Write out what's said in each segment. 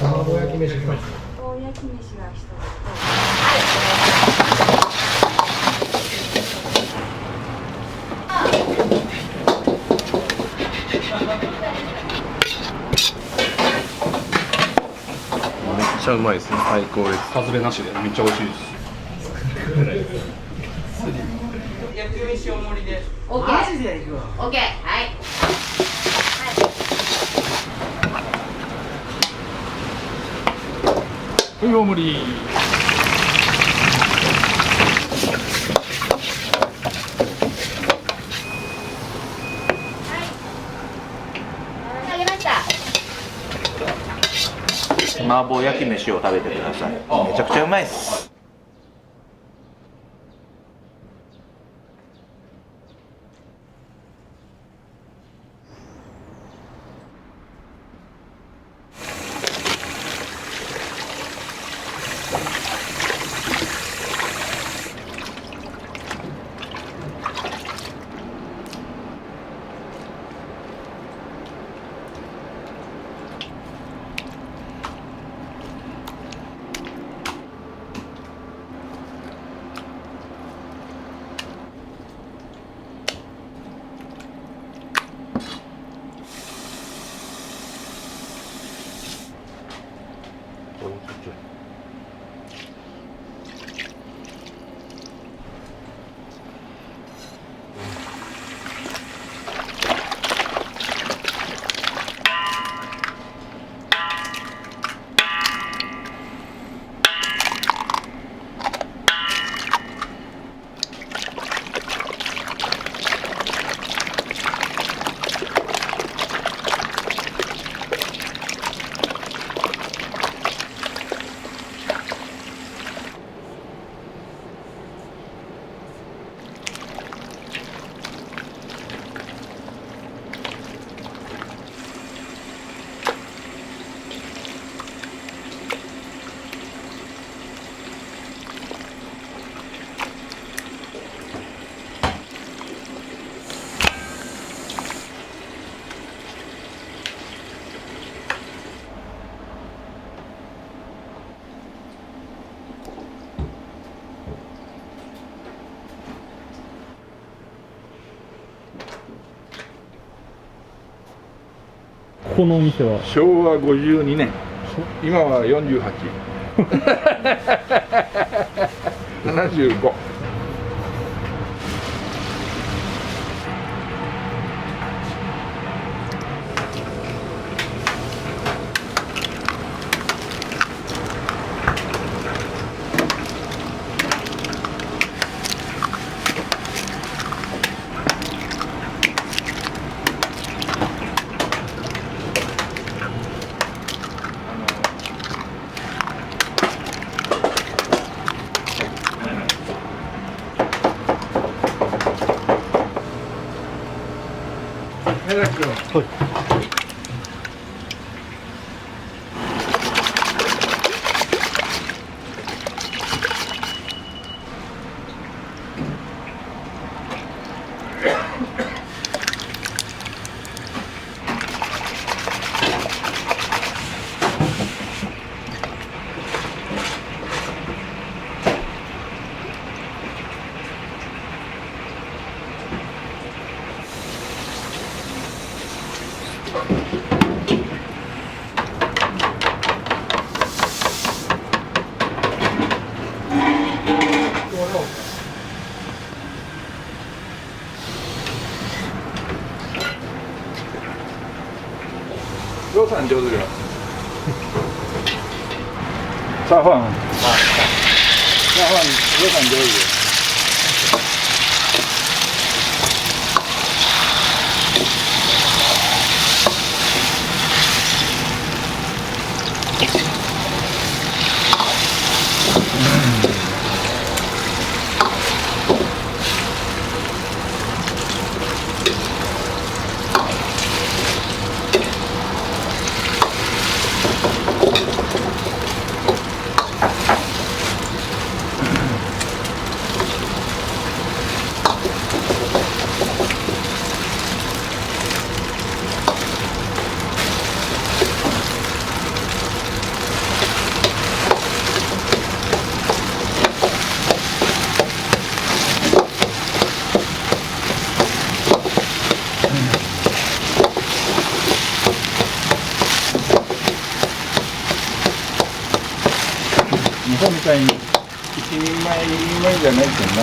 卵焼き飯2つ。卵焼き飯が1つと。めっちゃうまいですね。最高です。外れなしでめっちゃ美味しいです。焼き飯大盛りで。オッケー。マジで行くわ。オッケー。はい。大盛り。あげました。麻婆焼き飯を食べてください。めちゃくちゃうまいっす。ここのお店は昭和52年、今は48、75。ローさん上手だよ。サーファン。サーファン、ローさん上手だよ。たいに一人前じゃないけんな。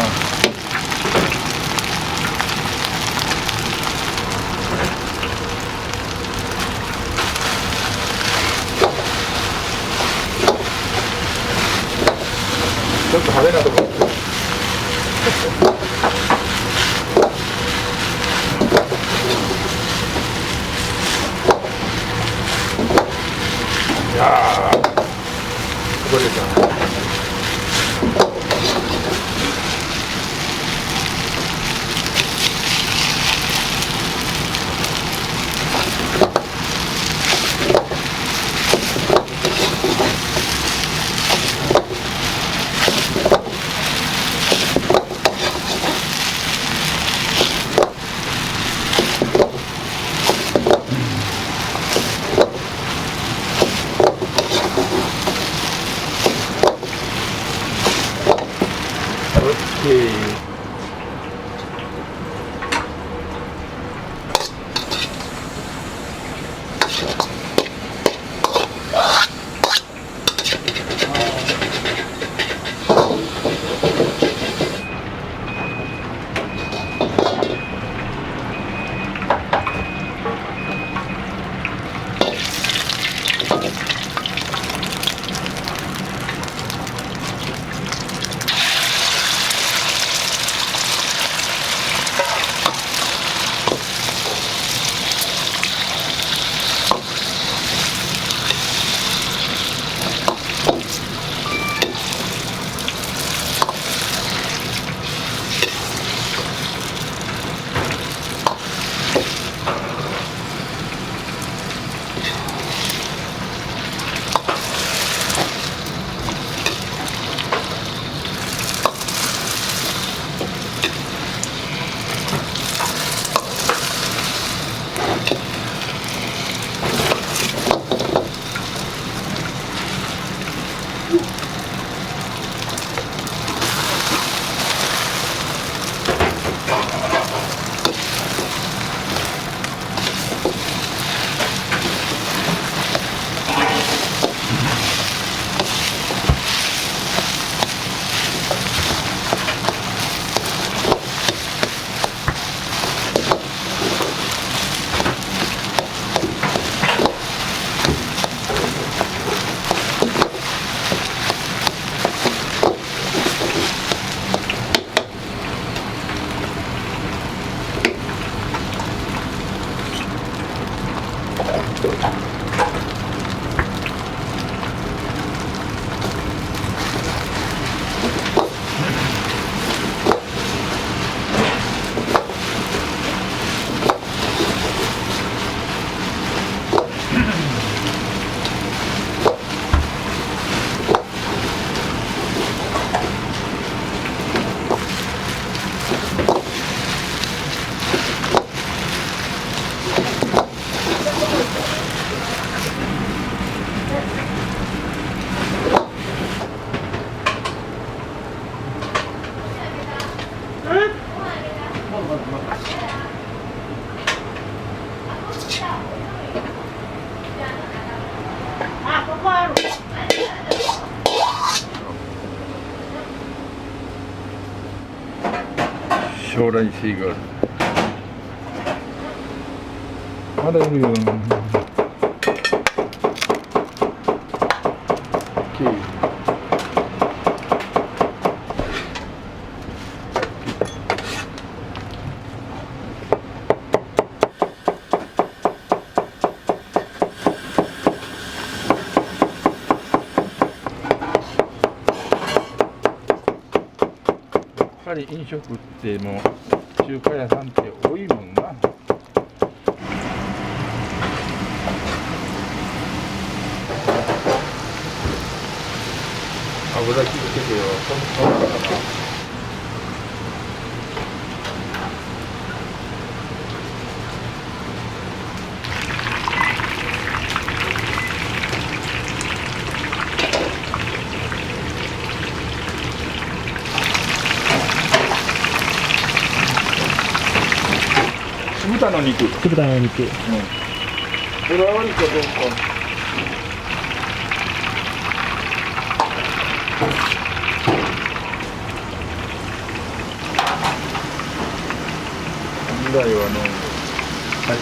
ちょっと派手なとこ。いやー、こぼれた。将来シーガルまだいるよ。やっぱり飲食ってもう中華屋さんって多いもんな。油気づけてよ、そんなからな。酢豚の肉。酢豚の肉。こだわりかどうか。問題ははい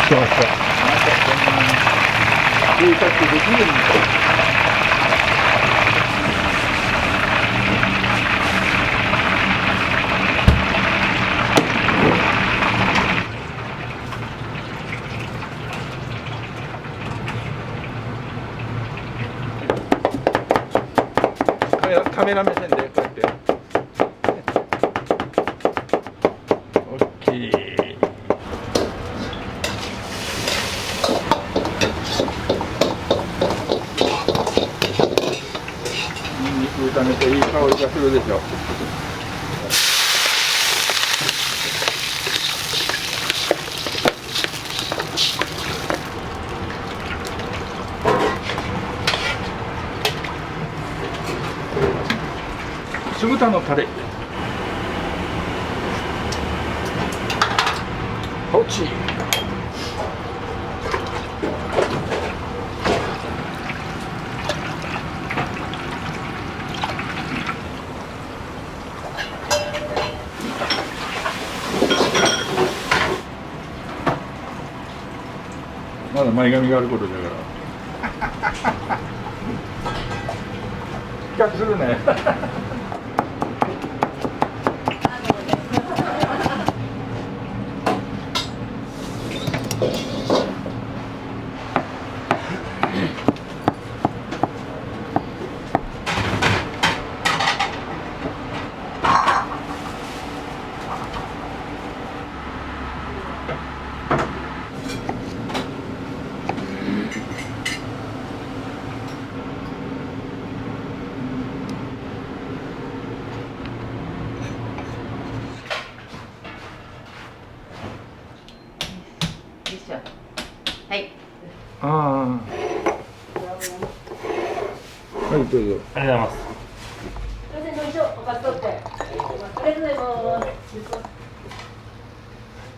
してました。計画できるんだ。カメラ目線でこうやって。オッケー。炒めていい香りがするでしょう。酢豚のタレ。ポチ。まだ前髪があることだから比較するねはい。ああ。はい、どうぞ。ありがとうございます。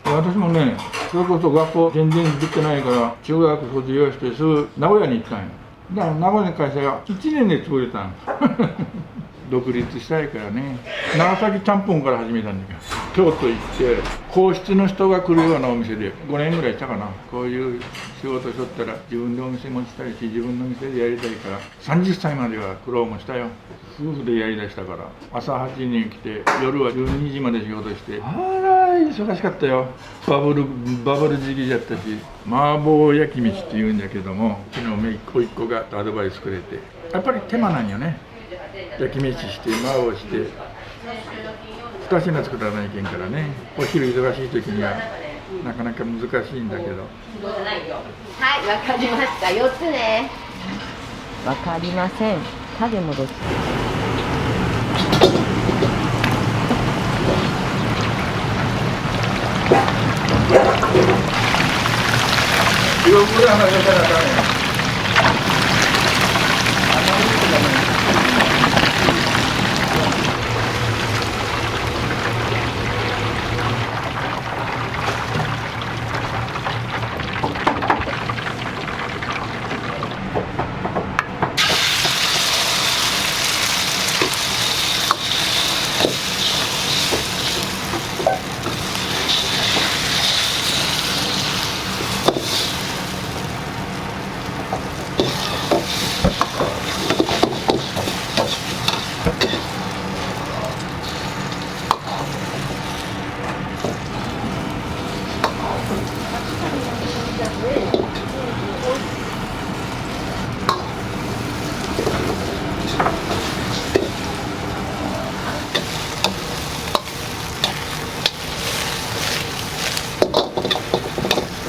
私もね、それこそ学校全然出てないから中学卒業してすぐ名古屋に行ったんよ。だから名古屋の会社が1年で潰れたん独立したいからね。長崎ちゃんぽんから始めたんだけど、京都行って皇室の人が来るようなお店で5年ぐらいしたかな。こういう仕事しとったら自分でお店持ちたいし、自分の店でやりたいから30歳までは苦労もしたよ。夫婦でやりだしたから朝8時に来て夜は12時まで仕事して、あら忙しかったよ。バブル時期だったし、麻婆焼き飯っていうんだけども、昨日めいっ子一個がアドバイスくれて、やっぱり手間なんよね。焼き飯して麻婆して2品作らないけんからね。お昼忙しい時にはなかなか難しいんだけど。はい、わかりました。4つね。わかりません。種戻す。色々話したらダメ。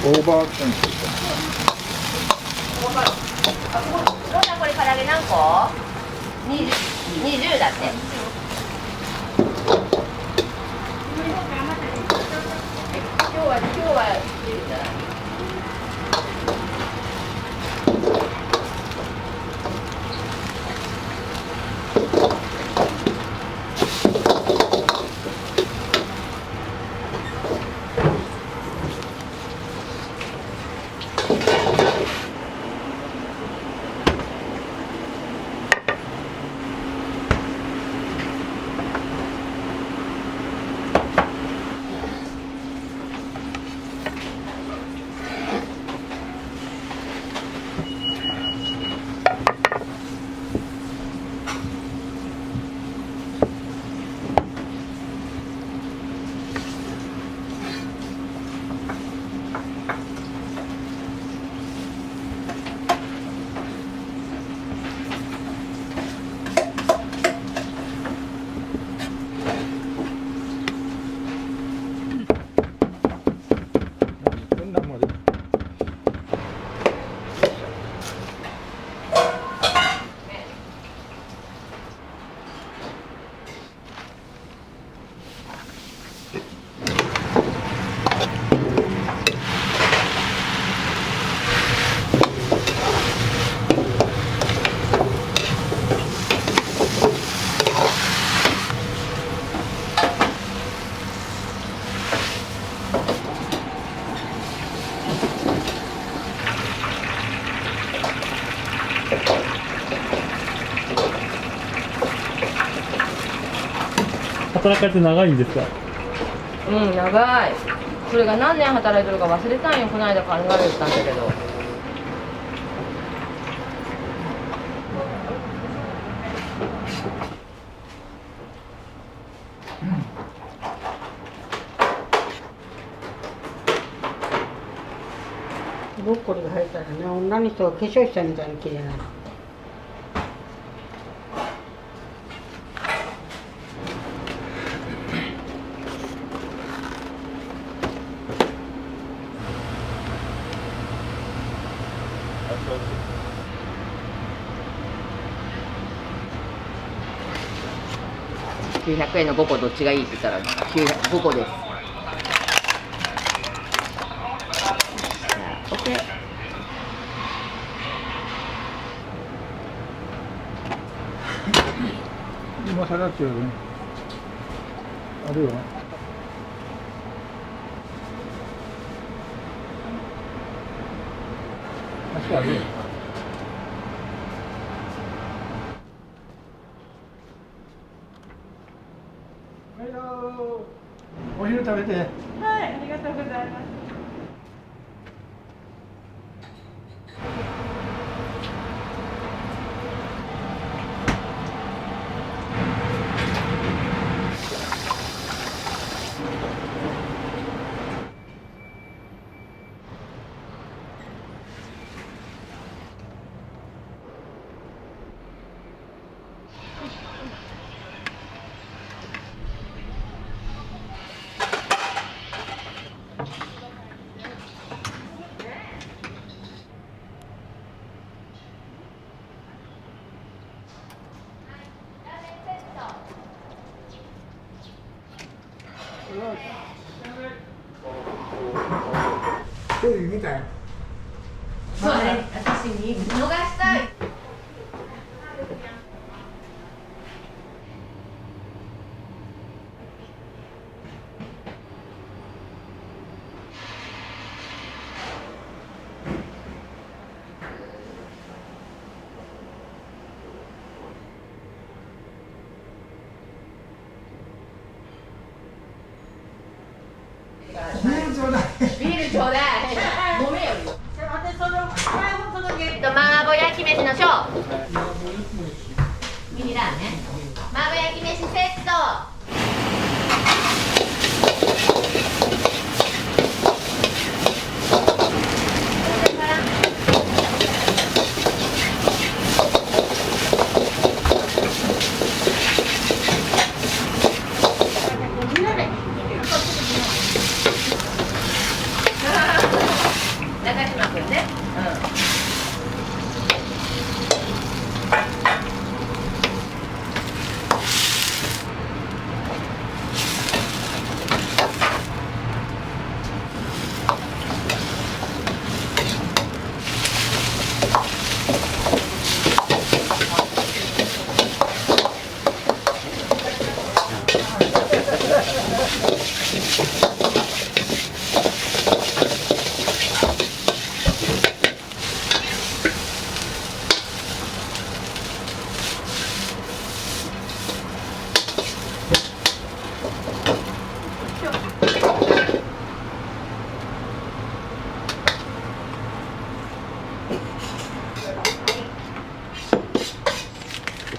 オーバーテンション。これ唐揚げ何個？20だって。今日はこんなんまで。働かれて長いんですか？うん長い。それが何年働いてるか忘れたんよ。この間考えてたんだけど。ブロッコリーが入ったらね、女の人が化粧したみたいに綺麗なの。900円の5個どっちがいいって言ったら5個です。OK。今下がっちゃうよね。あるよ。足あるよ。お昼食べて。はい、ありがとうございます。テレビ見たよ。そうね、私見逃したい。ビールちょうだい。ビールちょうだい。飲めよ。麻婆焼き飯のショー。ミニラーメン。麻婆焼き飯セット。中島君ね。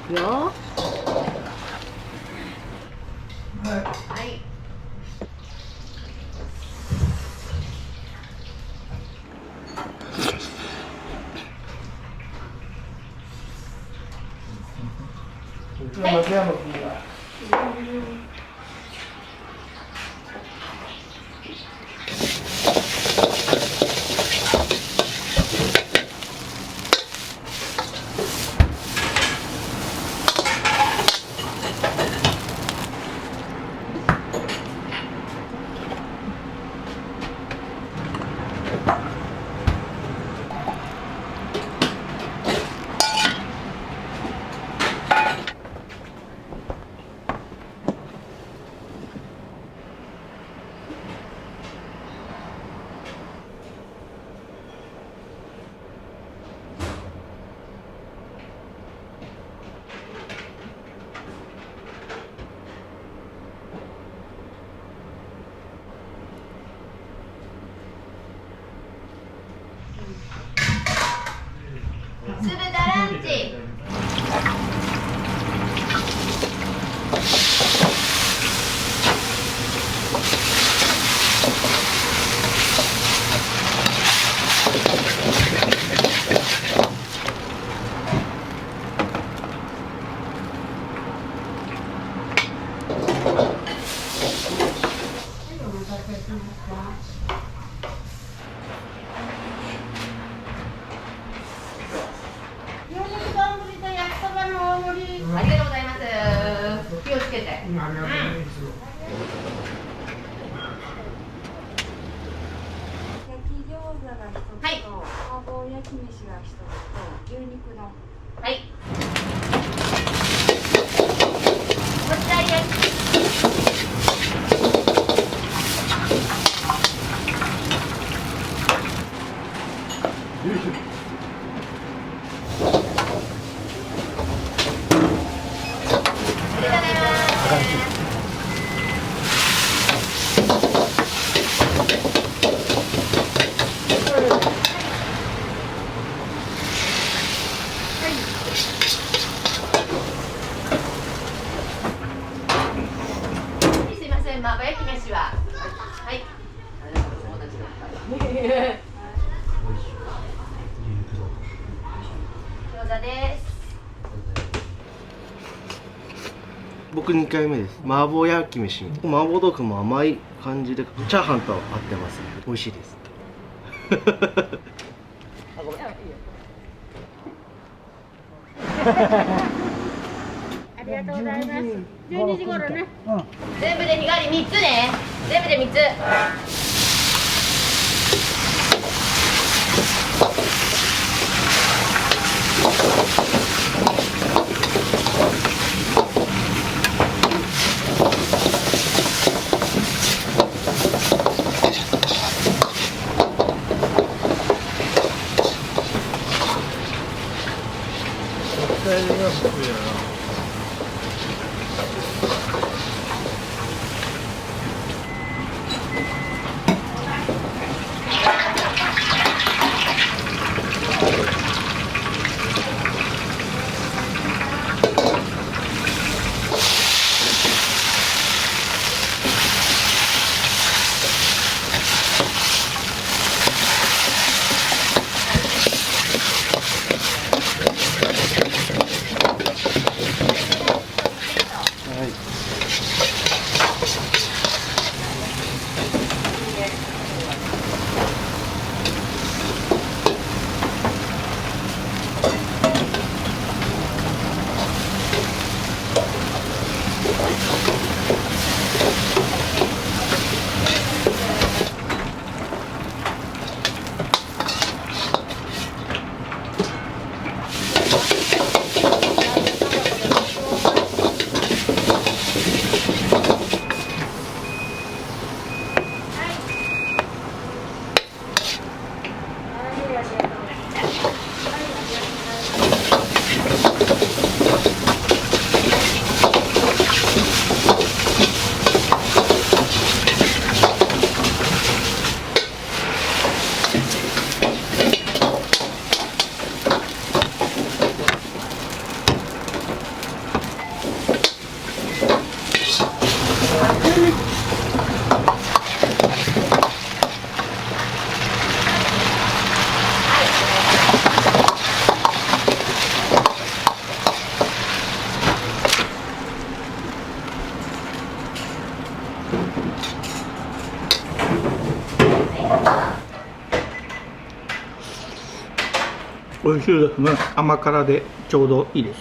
くよ。はい。酢豚ランチ。ありがとうございます。気をつけて。焼き餃子が1つと、はい麻婆焼き飯が1つと、牛肉の。はい。こちら焼き。すいません、麻婆焼き飯は。はい。餃子です。僕2回目です。麻婆焼き飯。麻婆豆腐も甘い感じで、チャーハンと合ってます。美味しいです。ありがとうございます。12時頃ね。全部で日替わり3つね。全部で3つ。美味しいですね。甘辛でちょうどいいです。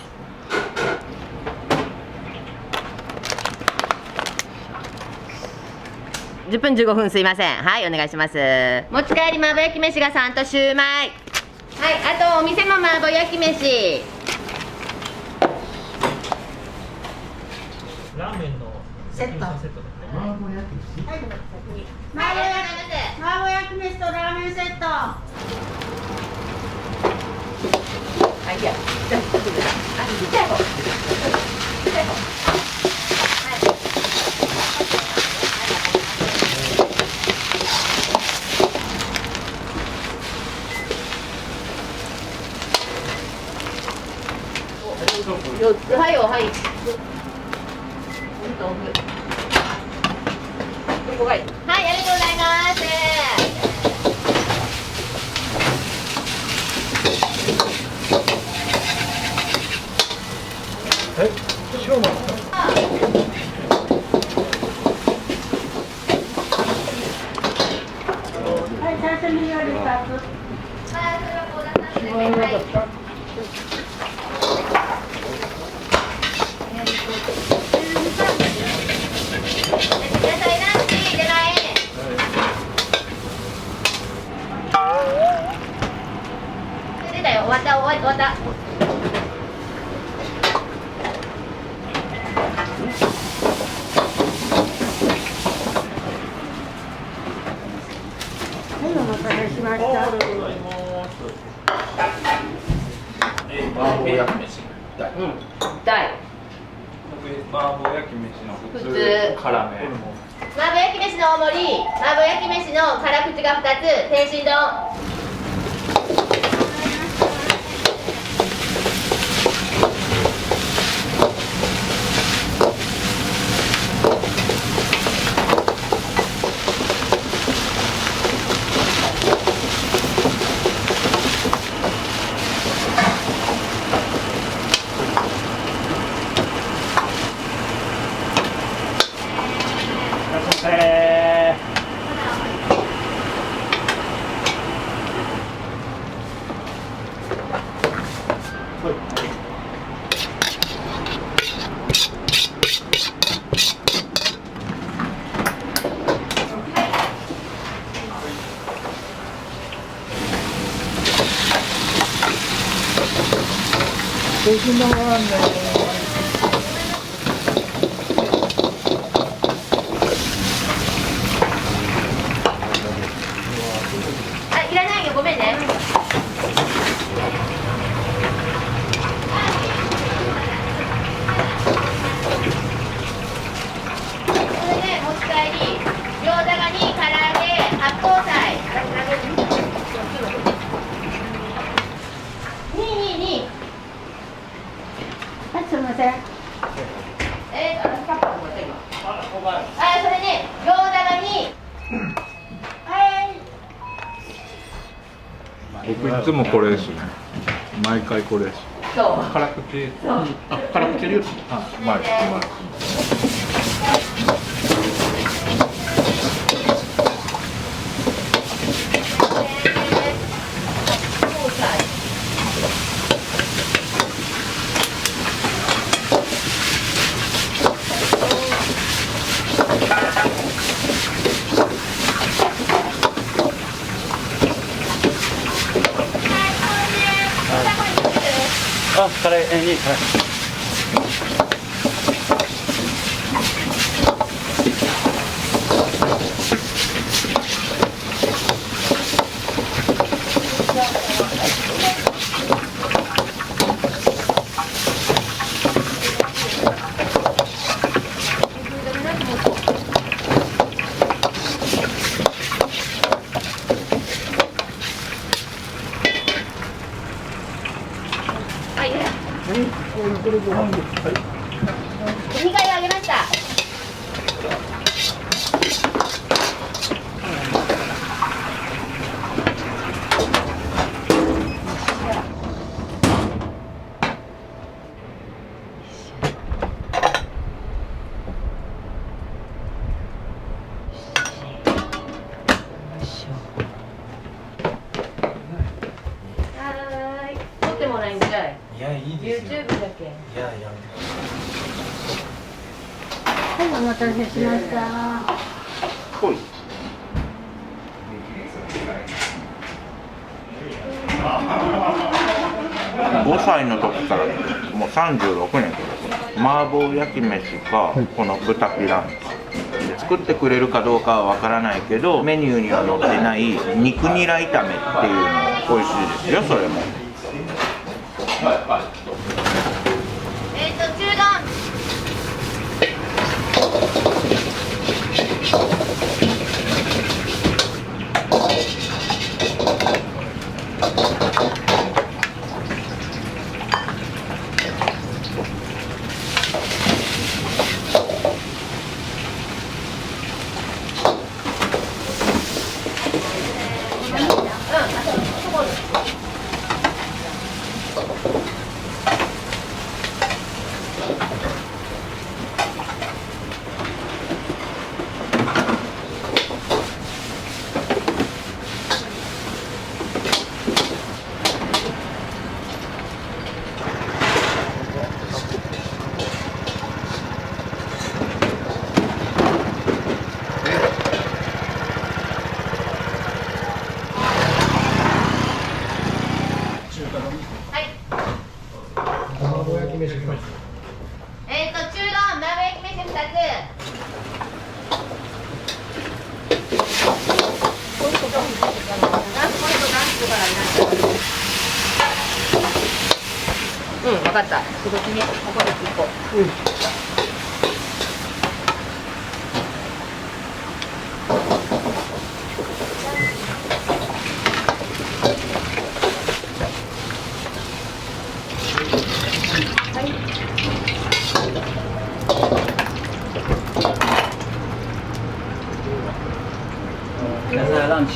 10分15分すいません。はい、お願いします。持ち帰り麻婆焼き飯が3とシューマイ。はい、あとお店も麻婆焼き飯。ラーメンのセット。セットですね。麻婆焼き飯とラーメンセット。あ、いいや。ちっちゃい方。ちっちゃい方。4つ、はいよ、はい。どこがいい？はい、ありがとうございます。塩もはい、最初に料理2つ。はい、それはこうだったんですね。はい。終わった終わった。はい、お待たせしました。麻婆焼き飯痛い。麻婆焼き飯の普通。辛め。麻婆焼き飯の大盛り、麻婆焼き飯の辛口が2つ、天津丼。天津丼はね。あ、いらないよ、ごめんね。それで持ち帰り、餃子が2、唐揚げ、八宝菜。222。はい、すみません。私カップもらった今。あ、それね、餃子が2。はい。僕いつもこれですね。毎回これです。そう。辛口。あ、辛口流。あ、うまい。うまい。あ、カレーに。はい。これご飯です。はい。 2回あげました。はーい。ないんじゃい。いやいいですよ YouTube だけ。いややめてはい、お待たせしました。ほい5歳の時からもう36年麻婆焼き飯かこの豚ピランチで作ってくれるかどうかはわからないけどメニューには載ってない肉ニラ炒めっていうの美味しいですよそれも中丼。うん、分かった。仕事にここで1個。野菜ランチ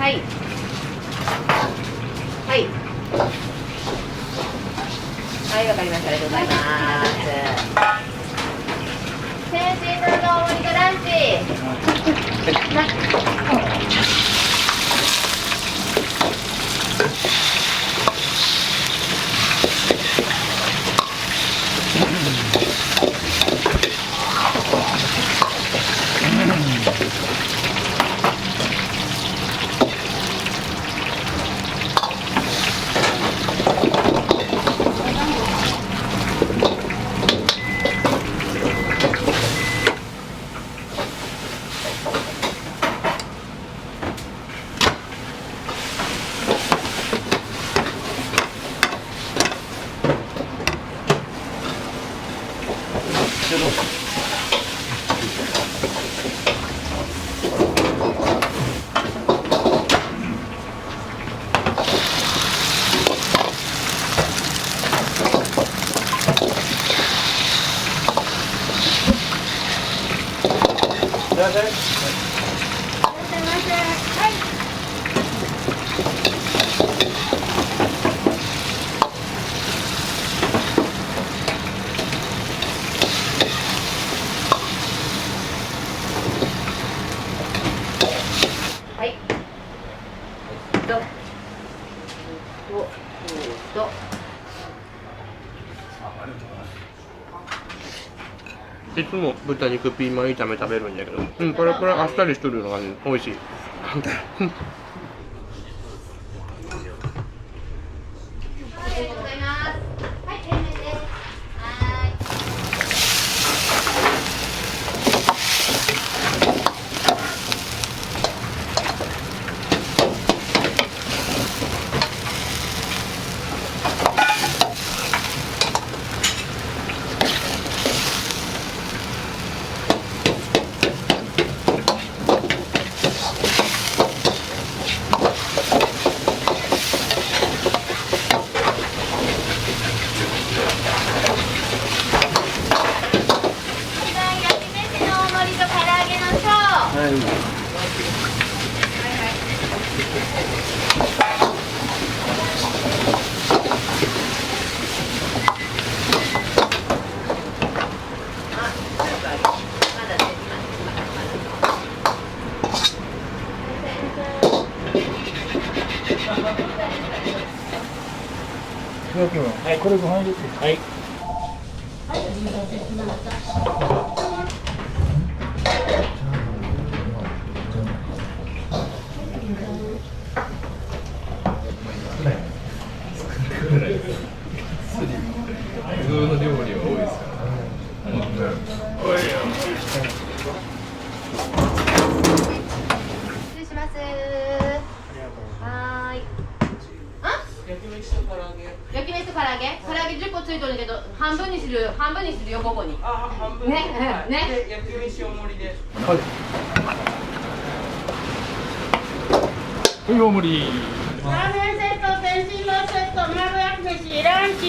はいはいはい、わかりました。ありがとうございます。先進風の森とランいつも豚肉ピーマン炒め食べるんだけど、これあっさりしとるのがね、美味しい。君、これご飯入れて。はい。普通の料理は多いですからね。失礼します。はーい。あ？焼き飯と唐揚げ。焼き飯と唐揚げ？唐揚げ10個ついとるけど、半分にするよ、ここに。あ、半分ね、ね。で焼き飯大盛りで。はい。はい、大盛り。ラーメンセット、天津丼セット、丸焼き飯、ランチ。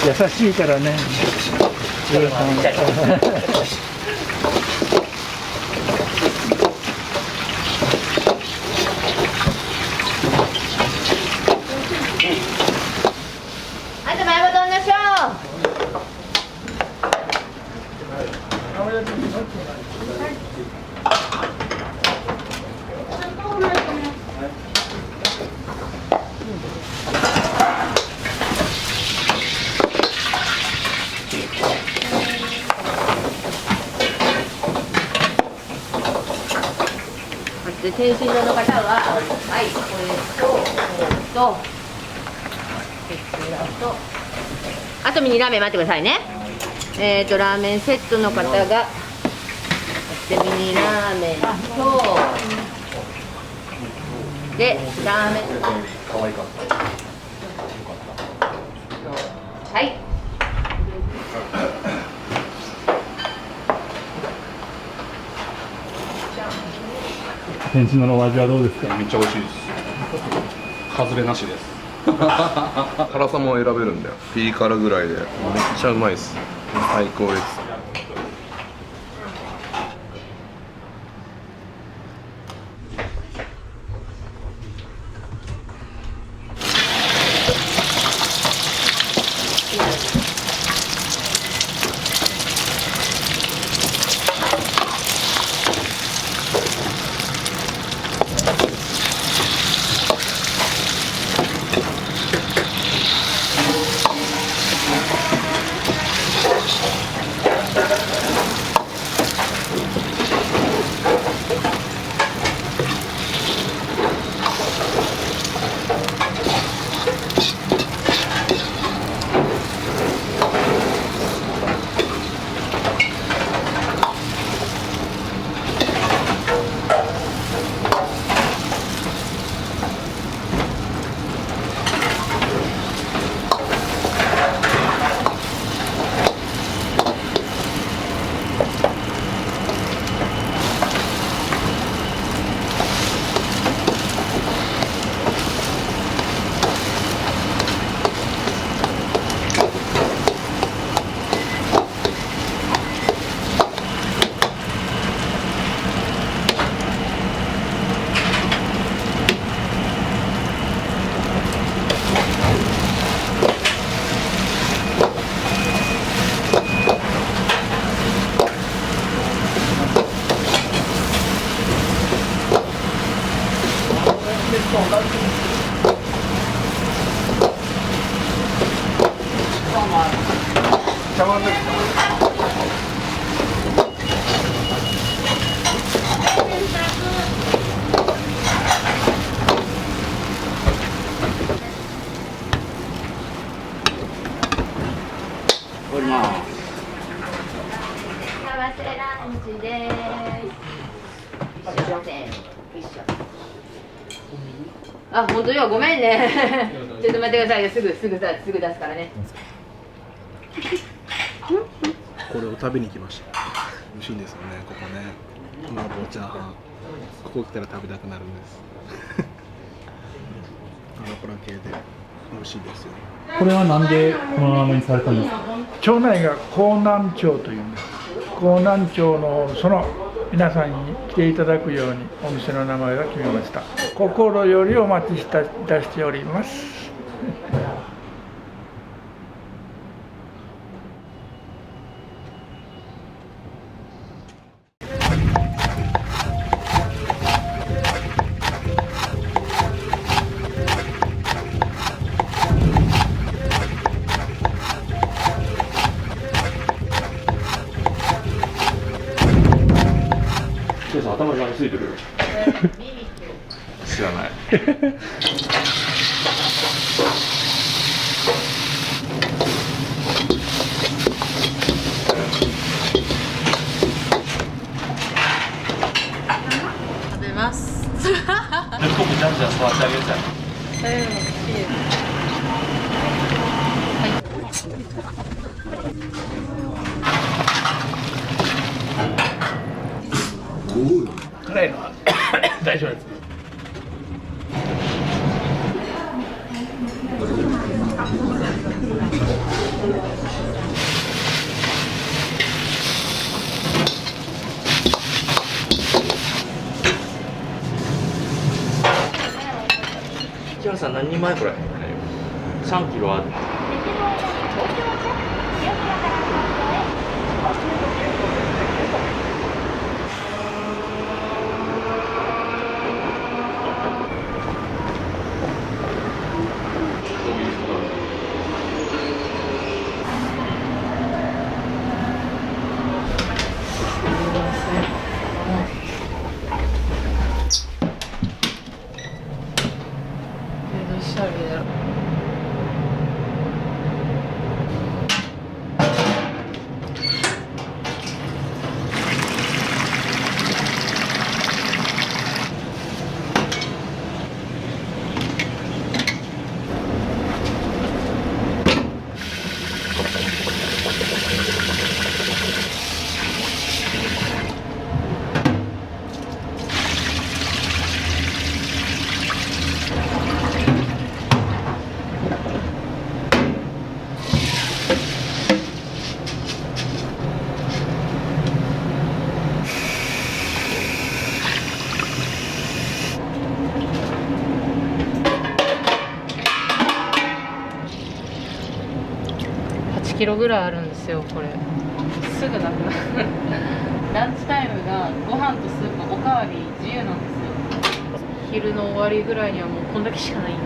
優しいからね。あと麻婆丼のしょで天津丼の方は、はい、これと、あとミニラーメン待ってくださいね。ラーメンセットの方が、ミニラーメンと、で、ラーメン。はい。天津丼のお味はどうですか？めっちゃ美味しいです。外れなしです。辛さも選べるんだよ。ピリ辛ぐらいでめっちゃうまいです。最高です。茶碗ですか。降ります。幸せランチです。すいません。よいしょ。あ、本当よ、ごめんね。ちょっと待ってくださいよ、すぐ出すからね。これを食べに来ました。美味しいんですよね、ここね。麻婆チャーハン。ここ来たら食べたくなるんです。アラプラ系で美味しいですよ。これはなんでこの名前にされたんですか？町内が江南町というんです。江南町のその皆さんに来ていただくようにお店の名前を決めました。心よりお待ちしております。頭がついてる。知らない。食べます。僕じゃんじゃん座ってあげるじゃん。辛いのは大丈夫です。木原さん何人前これ？3キロある。8キロぐらいあるんですよ、これ。すぐなくなる。ランチタイムがご飯とスープおかわり自由なんですよ。昼の終わりぐらいにはもうこんだけしかないんで。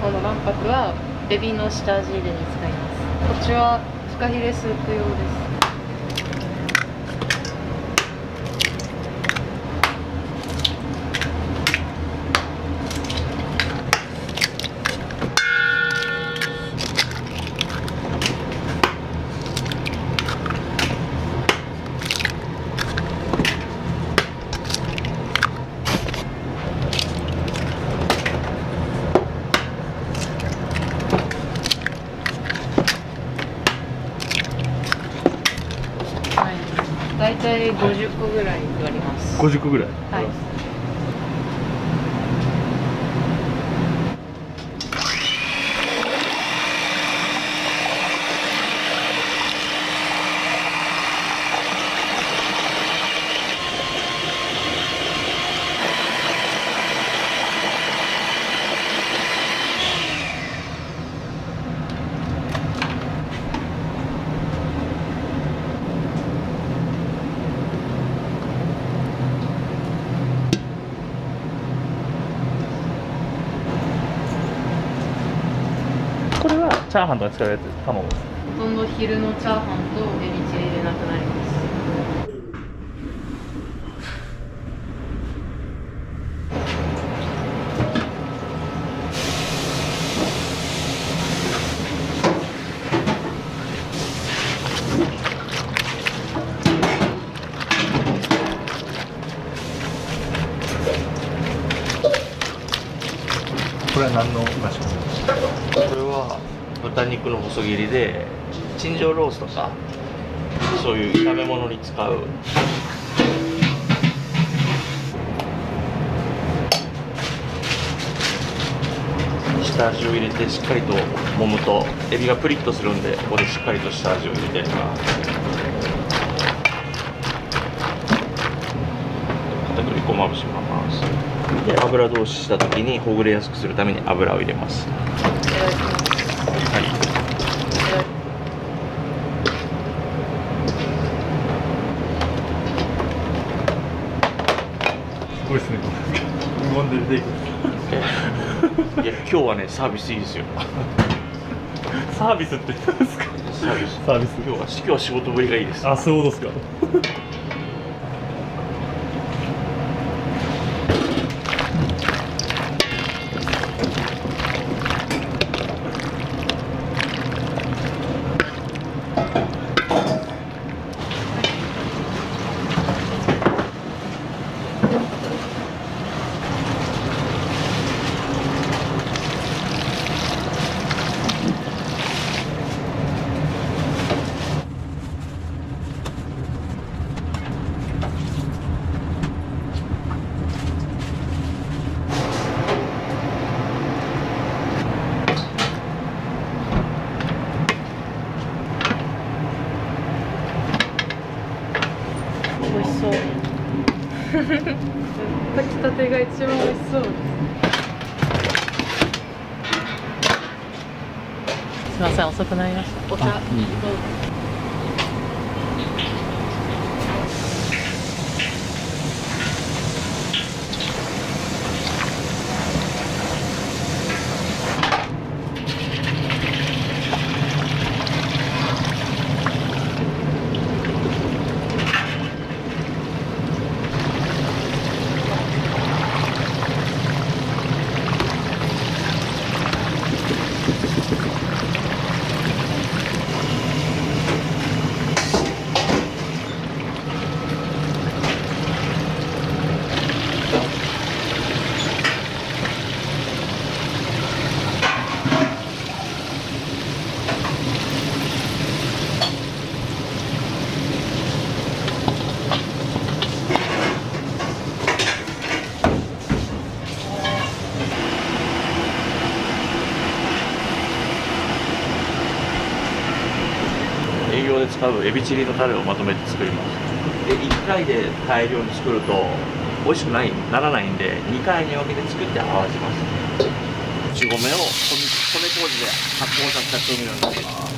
この卵白はエビの下味入れに使います。こっちはフカヒレスープ用です。体50個ぐらいあります。50個ぐらい。はい。これはチャーハンとか使うやつ、卵。ほとんど昼のチャーハンとエビチリでなくなります。これは何のマシュマこれは豚肉の細切りでチンジャオロースとかそういう炒め物に使う下味を入れてしっかりと揉むとエビがプリッとするんで、ここでしっかりと下味を入れてやります。片栗粉をまぶします。で油通しした時にほぐれやすくするために油を入れます。はい。すごいですね。無言で出ていく。いや今日はねサービスいいですよ。サービスって何ですか？サービス。サービス。今日は仕事ぶりがいいです。あ、そういうことですか。美味しそう。炊きたてが一番美味しそうです。すみません、遅くなりました。お茶どうぞ。営業で使うエビチリのタレをまとめて作ります。で1回で大量に作ると美味しくならないんで、2回に分けて作って合わせます。もち米を米麹で発酵させた調味料になります。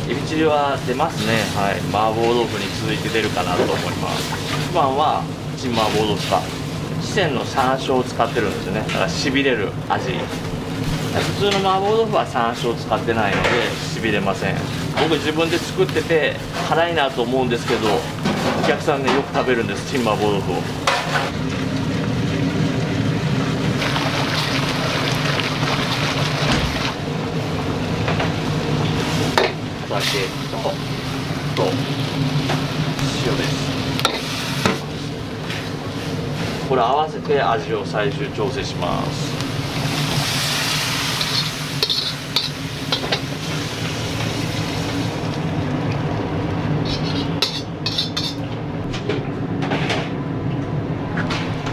エビチリは出ますね。はい、麻婆豆腐に続いて出るかなと思います。一番はチン麻婆豆腐か。四川の山椒を使ってるんですよね。だからしびれる味。普通の麻婆豆腐は山椒使ってないのでしびれません。僕自分で作ってて辛いなと思うんですけど、お客さんねよく食べるんです、チン麻婆豆腐を。お酒と塩です。これ合わせて味を最終調整します。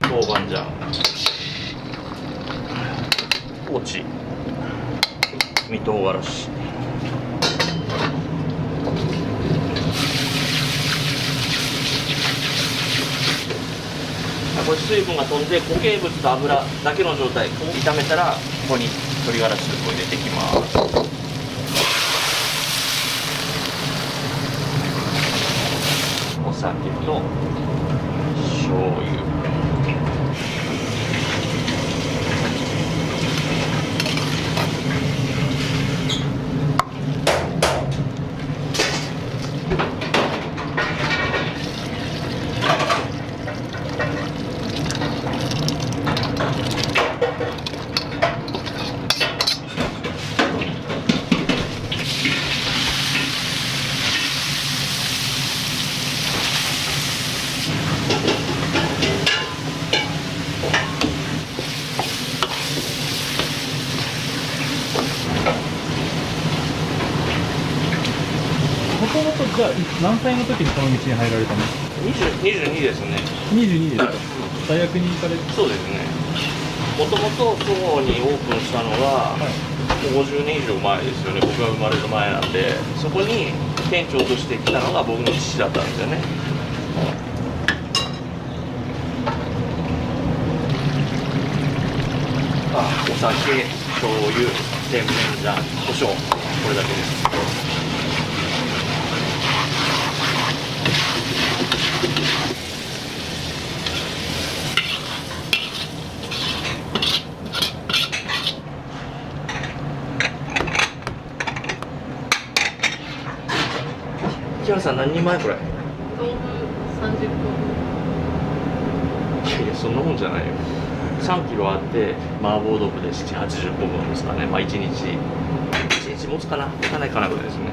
豆板醤、ポチ、実唐辛子、これ水分が飛んで固形物と油だけの状態、炒めたらここに鶏ガラスープを入れていきます。お酒と醤油、もともとじゃあ何歳の時にこの道に入られたんですか22ですね。22ですか。大学に行かれて。そうですね。もともとそごうにオープンしたのが、もう50年以上前ですよね。僕が生まれる前なんで、そこに店長として来たのが僕の父だったんですよね。お酒、醤油、甜麺醤、胡椒、これだけです。木原さん何人前これ？豆腐30個。いやそんなもんじゃないよ。3キロあって麻婆豆腐で7、80個分ですかね。まあ1日持つかな、持たないかなぐらいですね。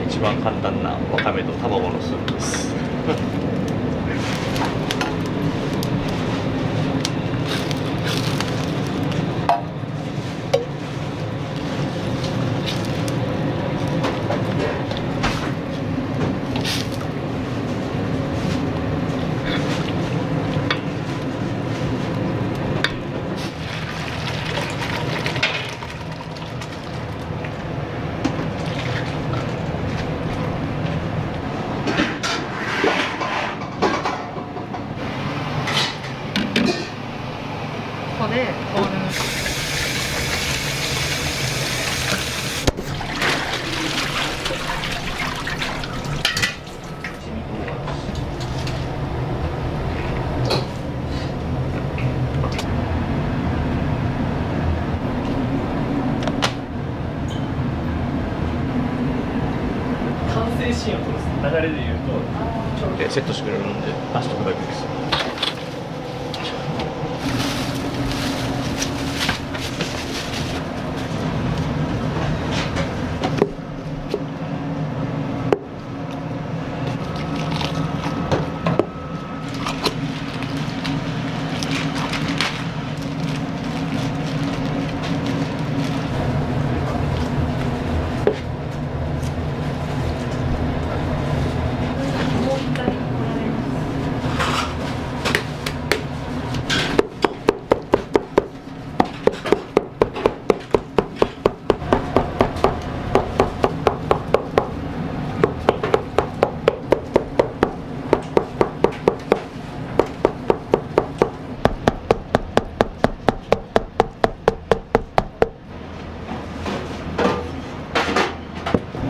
一番簡単なわかめと卵のスープです。ここでボウルに完成シーンを撮る流れで言うと、セットしてくれるんで出しとくだけです。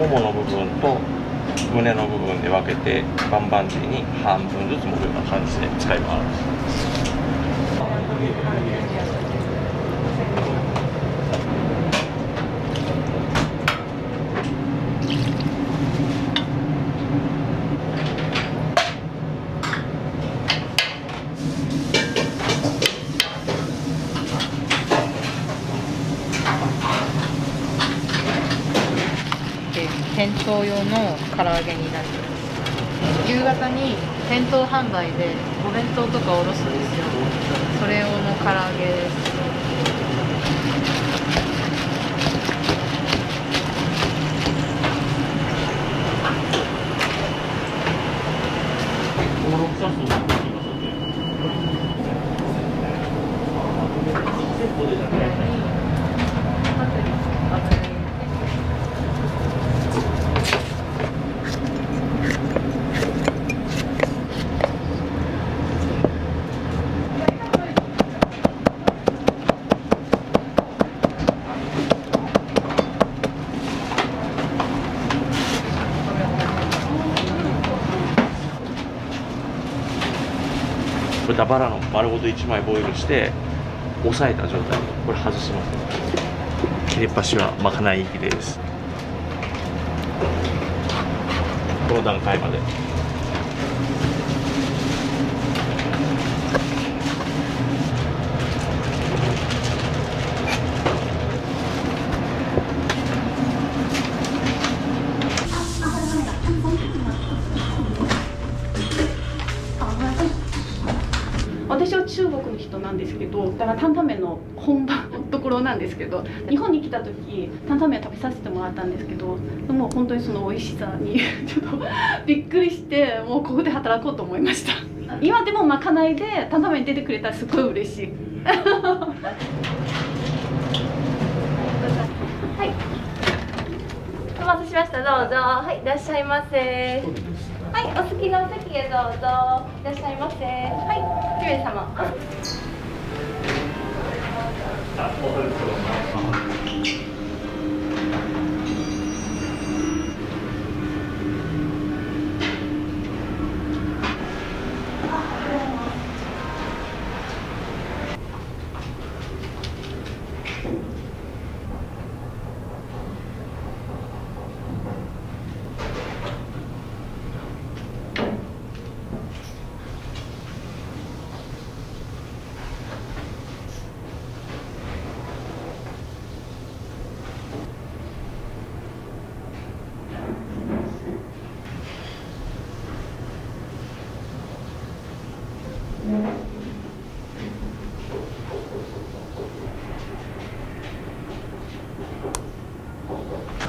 ももの部分と胸の部分で分けてバンバンジーに半分ずつ盛るような感じで使います。店頭用の唐揚げになります。夕方に店頭販売でお弁当とかおろすんですよ。それ用の唐揚げです。登録者数ができますので。セットでじゃないですね。豚バラの丸ごと1枚ボイルして押さえた状態でこれ外します。切れっ端はまかない行きです。この段階まで私は中国の人なんですけど、だから担々麺の本場のところなんですけど、日本に来た時担々麺食べさせてもらったんですけど、もう本当にその美味しさにちょっとびっくりして、もうここで働こうと思いました。今でもまかないで担々麺出てくれたらすごい嬉しい。はい、お待たせしました。どうぞ。はい、いらっしゃいませ。はい、お好きなお席へどうぞ。いらっしゃいませ。はい、姫様。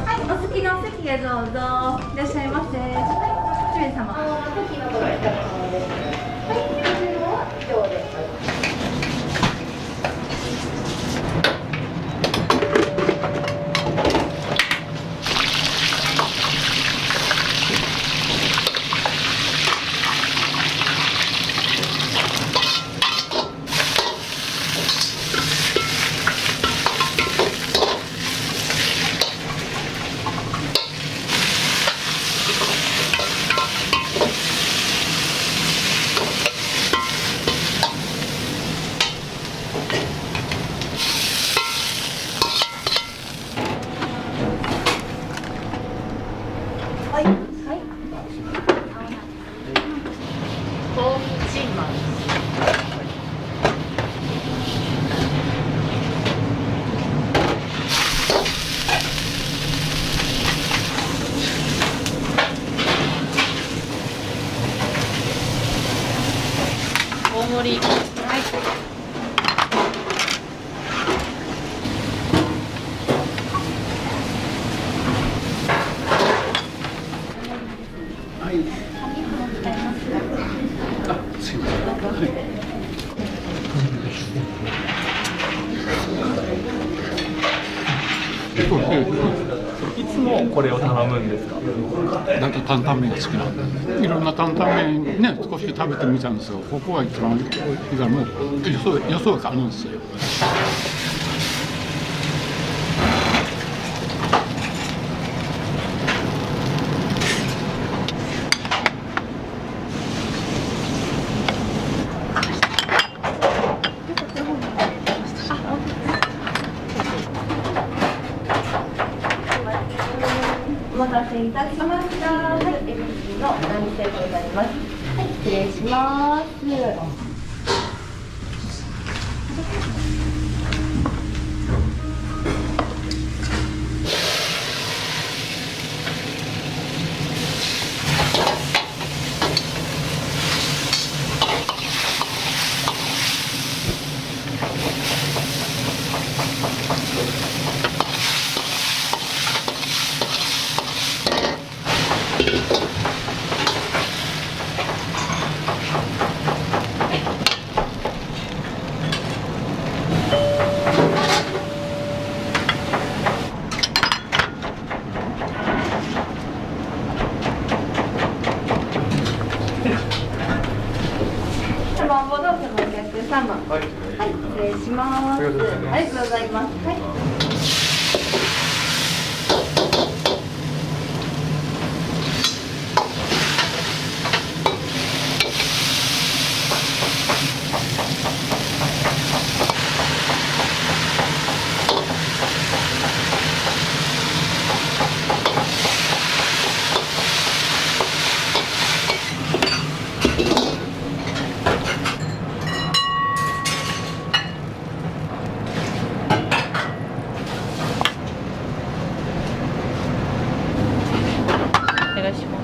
はい、お好きなお席へどうぞ。いらっしゃいませ。はい、姫様。席のご来客様です。はい、注文は以上です。大盛り。はい。いつもこれを頼むんですか？なんか担々麺が好きなんで、いろんな担々麺ね少し食べてみたんですよ。ここが一番いいからもう予想があるんですよ。お待たせいたしました。はい、エビチリのランチセットになります。はい、失礼します。麻婆豆腐のお客様。はい、失礼します。ありがとうございます。はい。お願いします。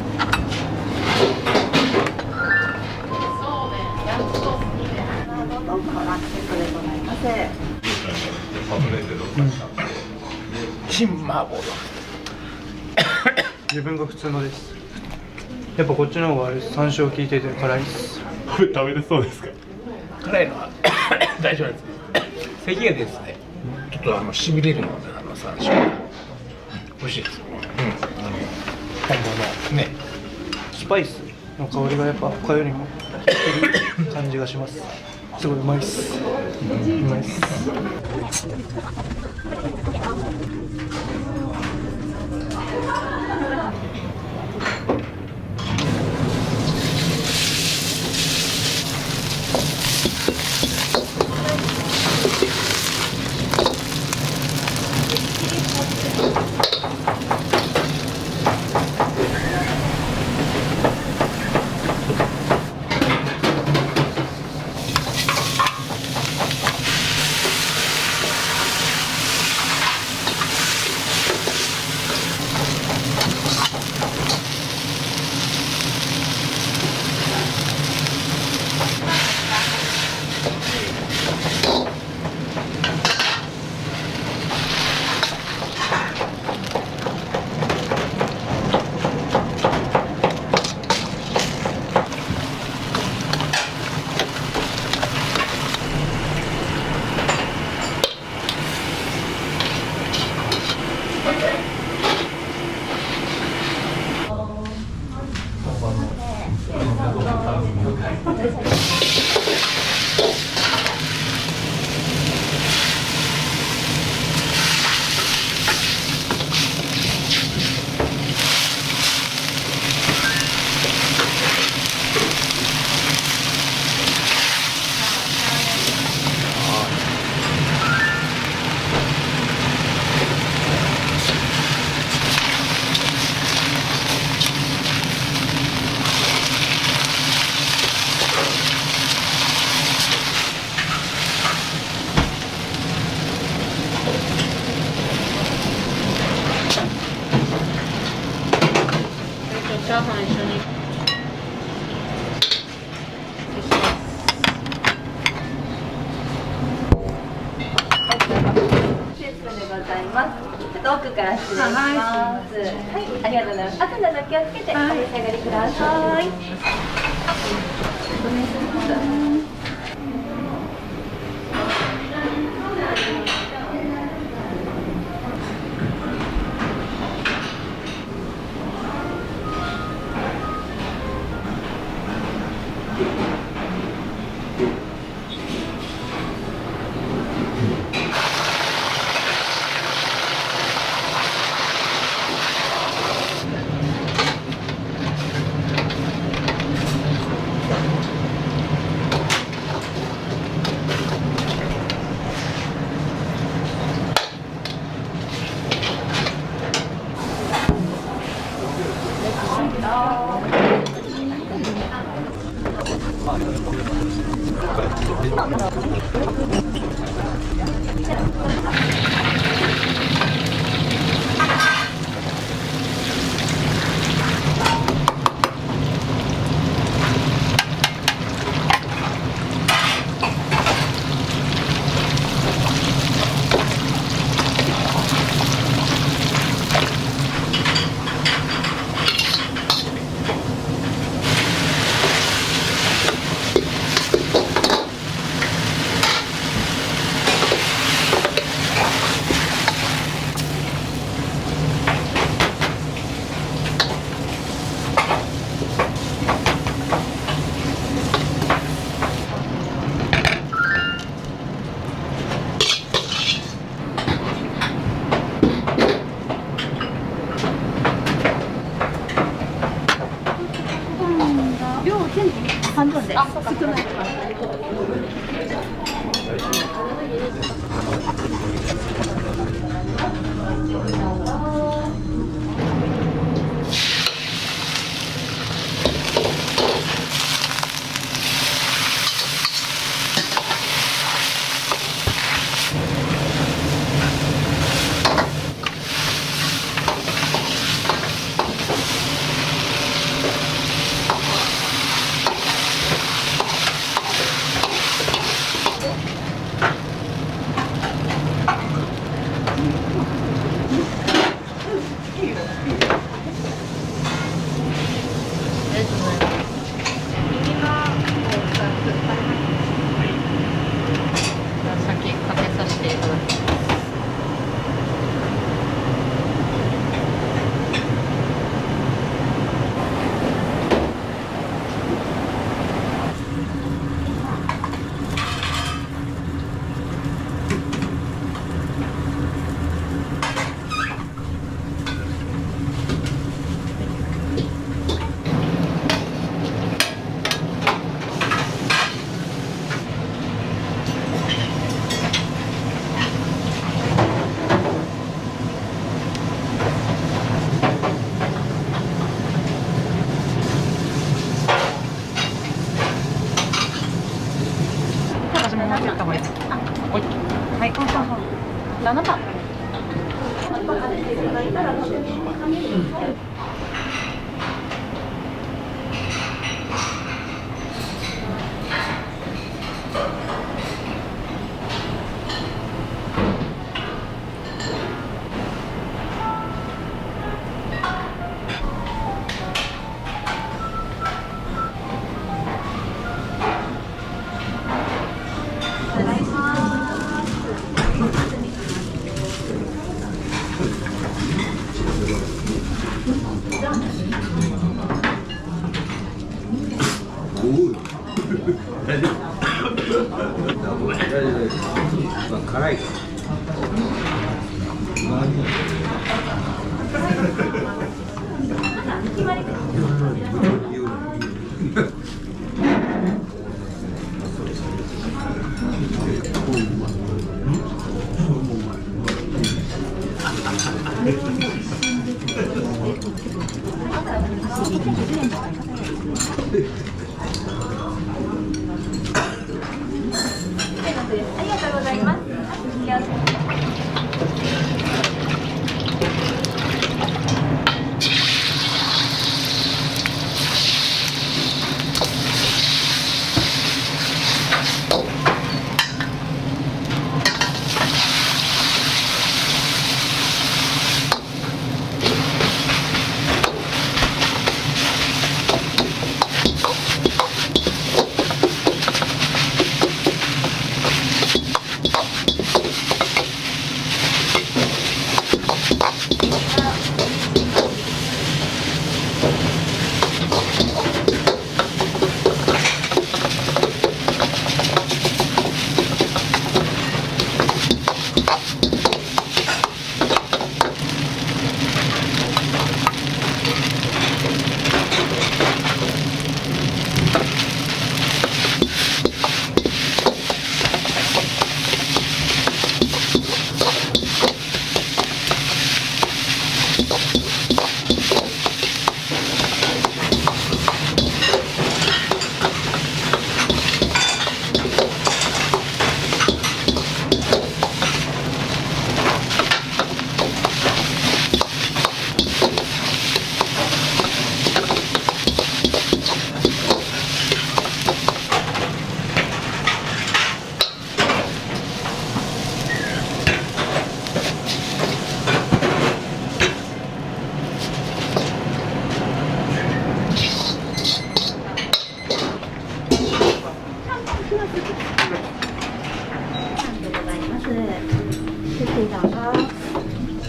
新麻婆豆腐自分が普通のです。やっぱこっちの方が山椒効いてて辛いです。これ食べれそうですか？辛いのは大丈夫です。咳がですね、ちょっとしびれるので山椒が美味しいです。本場のね、スパイスの香りがやっぱ他よりも効いてる感じがします。すごいうまいっす。うまいっす。チャーハン一緒に。ちょっと奥から失礼します。はい、ありがとうございます。後など気をつけてお召し上がりください。お願いします。せん。あ、少ない。先かけさせていただきます。私ももうちょっとこれ。はい。7番。辛い。ありがとうございます。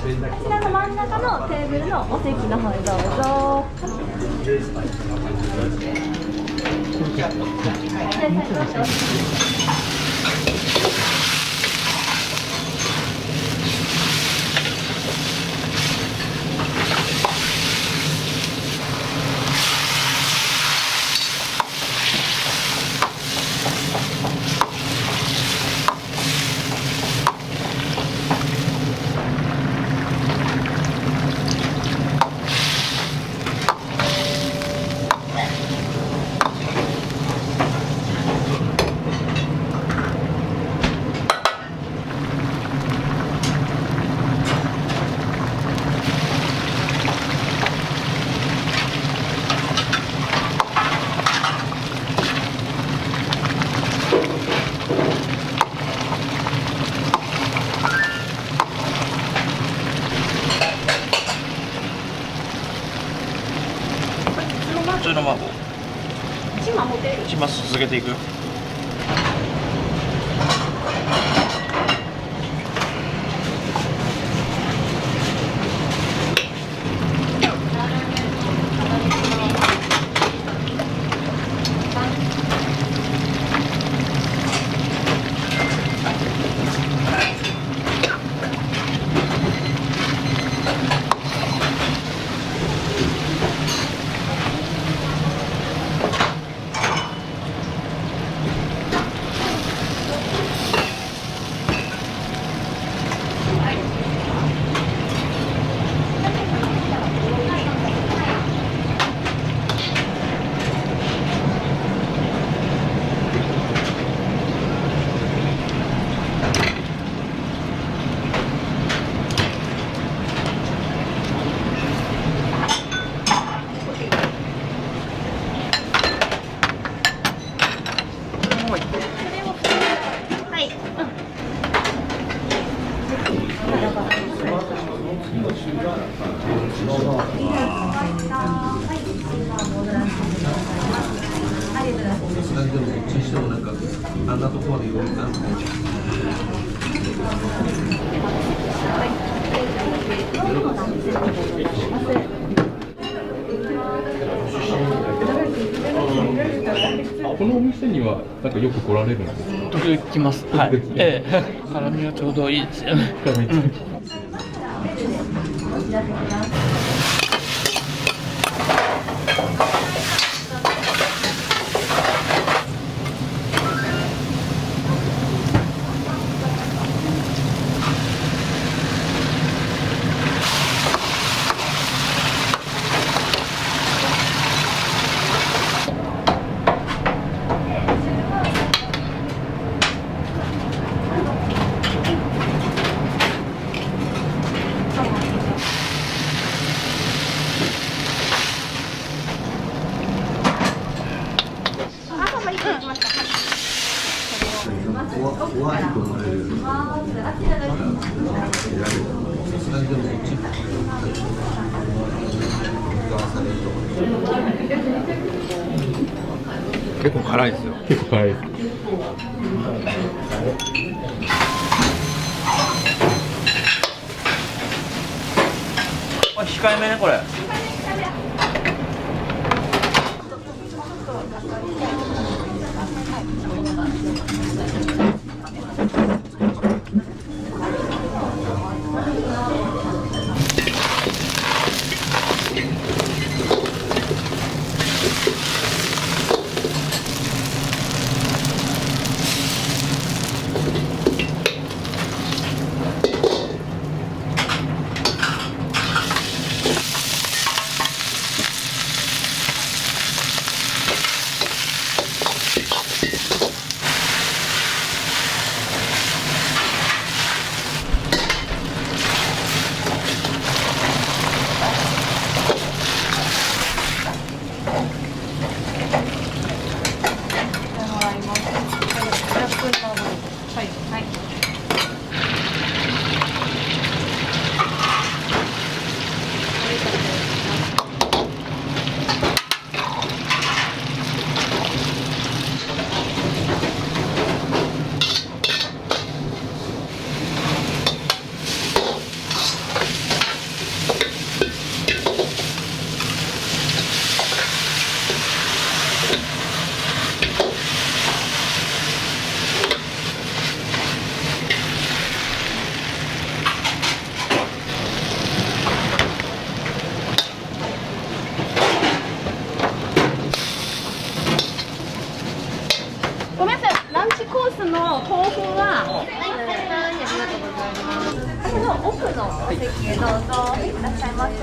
こちらの真ん中のテーブルのお席の方へどうぞ。通の麻婆。1万持てる。1万続けていくよ。このお店にはなんかよく来られるんですか？時々来ます。はい。ええ、辛みはちょうどいいですよね。結構辛いですよ。結構辛い。控えめねこれ。ごめんなさい、ランチコースの豆腐は。奥のお席へどうぞ。いらっしゃいませ。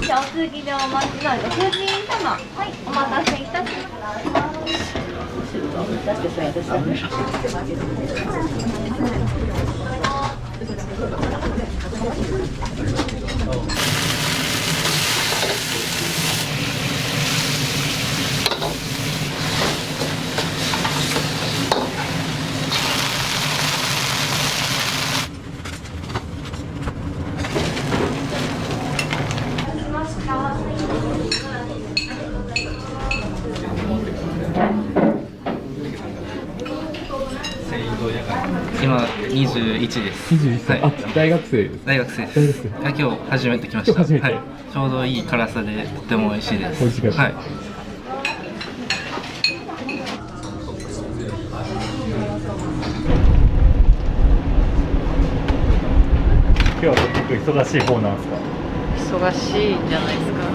じゃあお次でお待ちのご婦人様、はい、お待たせいたします。21です。21歳、はい、大学生です。大学生です。今日初めて来ました。今日初めて、はい、ちょうどいい辛さでとても美味しいです。美味しかった。はい。今日は結構忙しい方なんですか？忙しいんじゃないですか。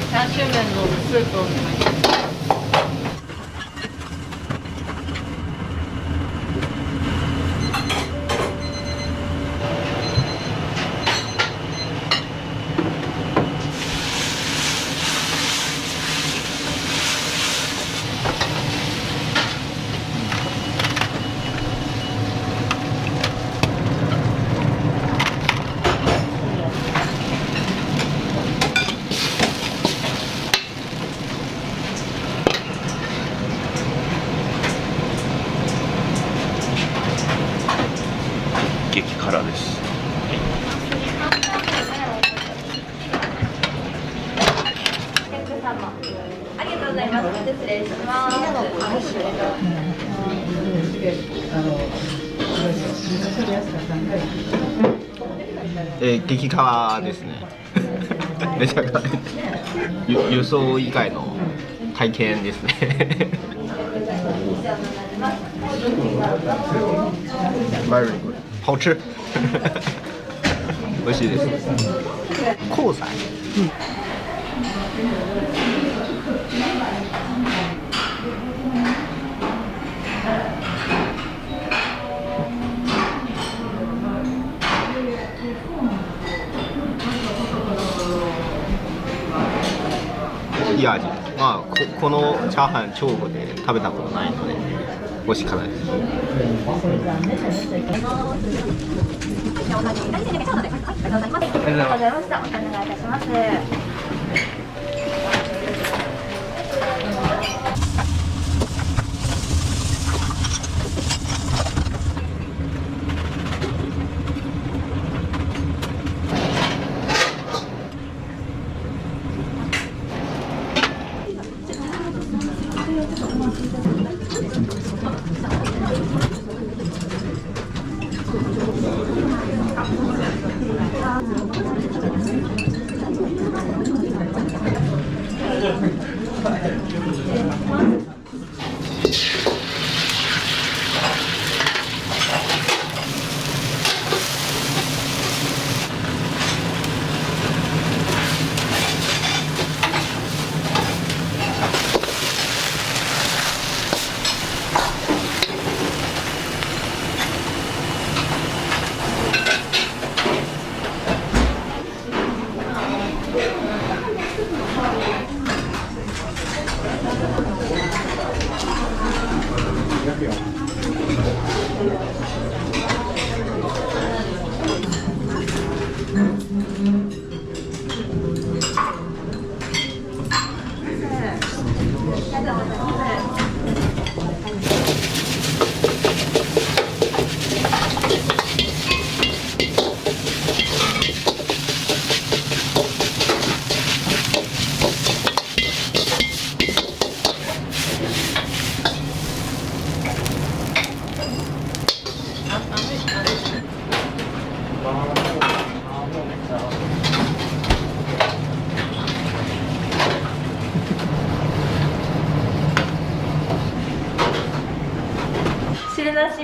チャーシュー麺のスープをお願いします。激辛です。ありがとうございます。失礼します。激辛ですね。めちゃ辛い。輸送以外の体験ですね。Very good， 好吃，美味しいです。コウサイ。いい味。まあこのチャーハン中国で食べたことないので美味しかったです。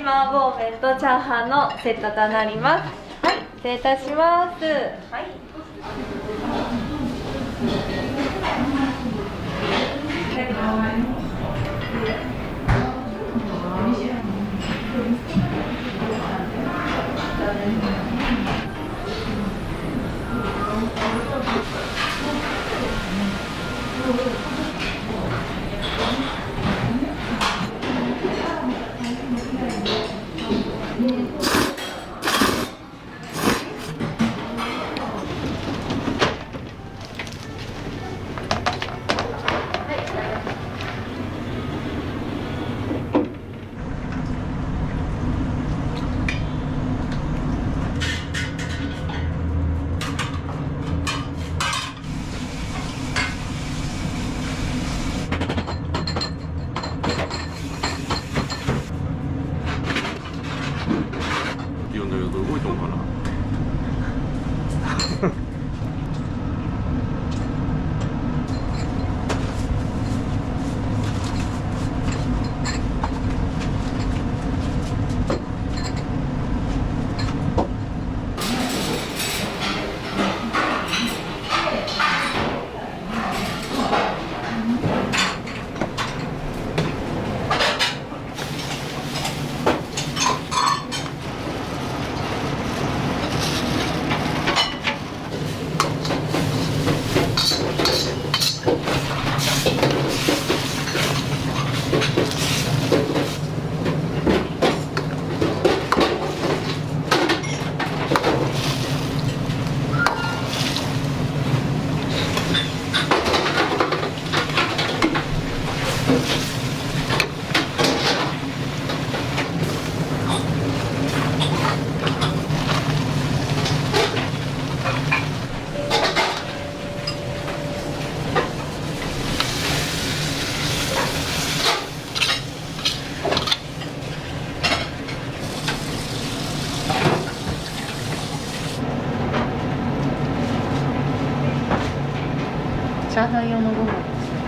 麻婆麺とチャーハンのセットとなります。はい、失礼いたします。はい。いろんな映像動いたのかな。チャーハン用のご飯ですね。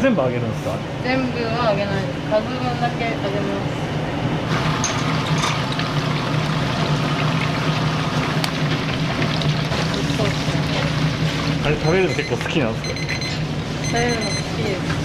全部揚げるんですか？全部は揚げないです。数分だけ揚げます。あれ食べるの結構好きなんですか？食べるの好きです。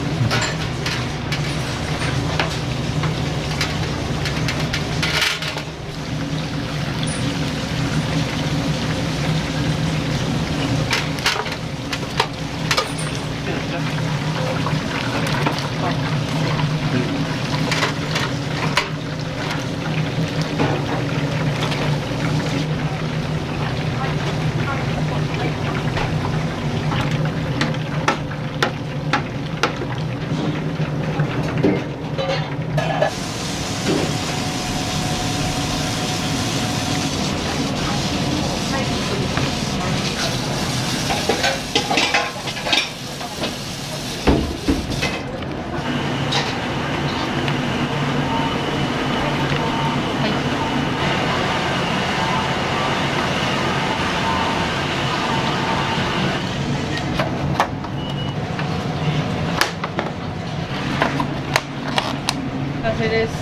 です。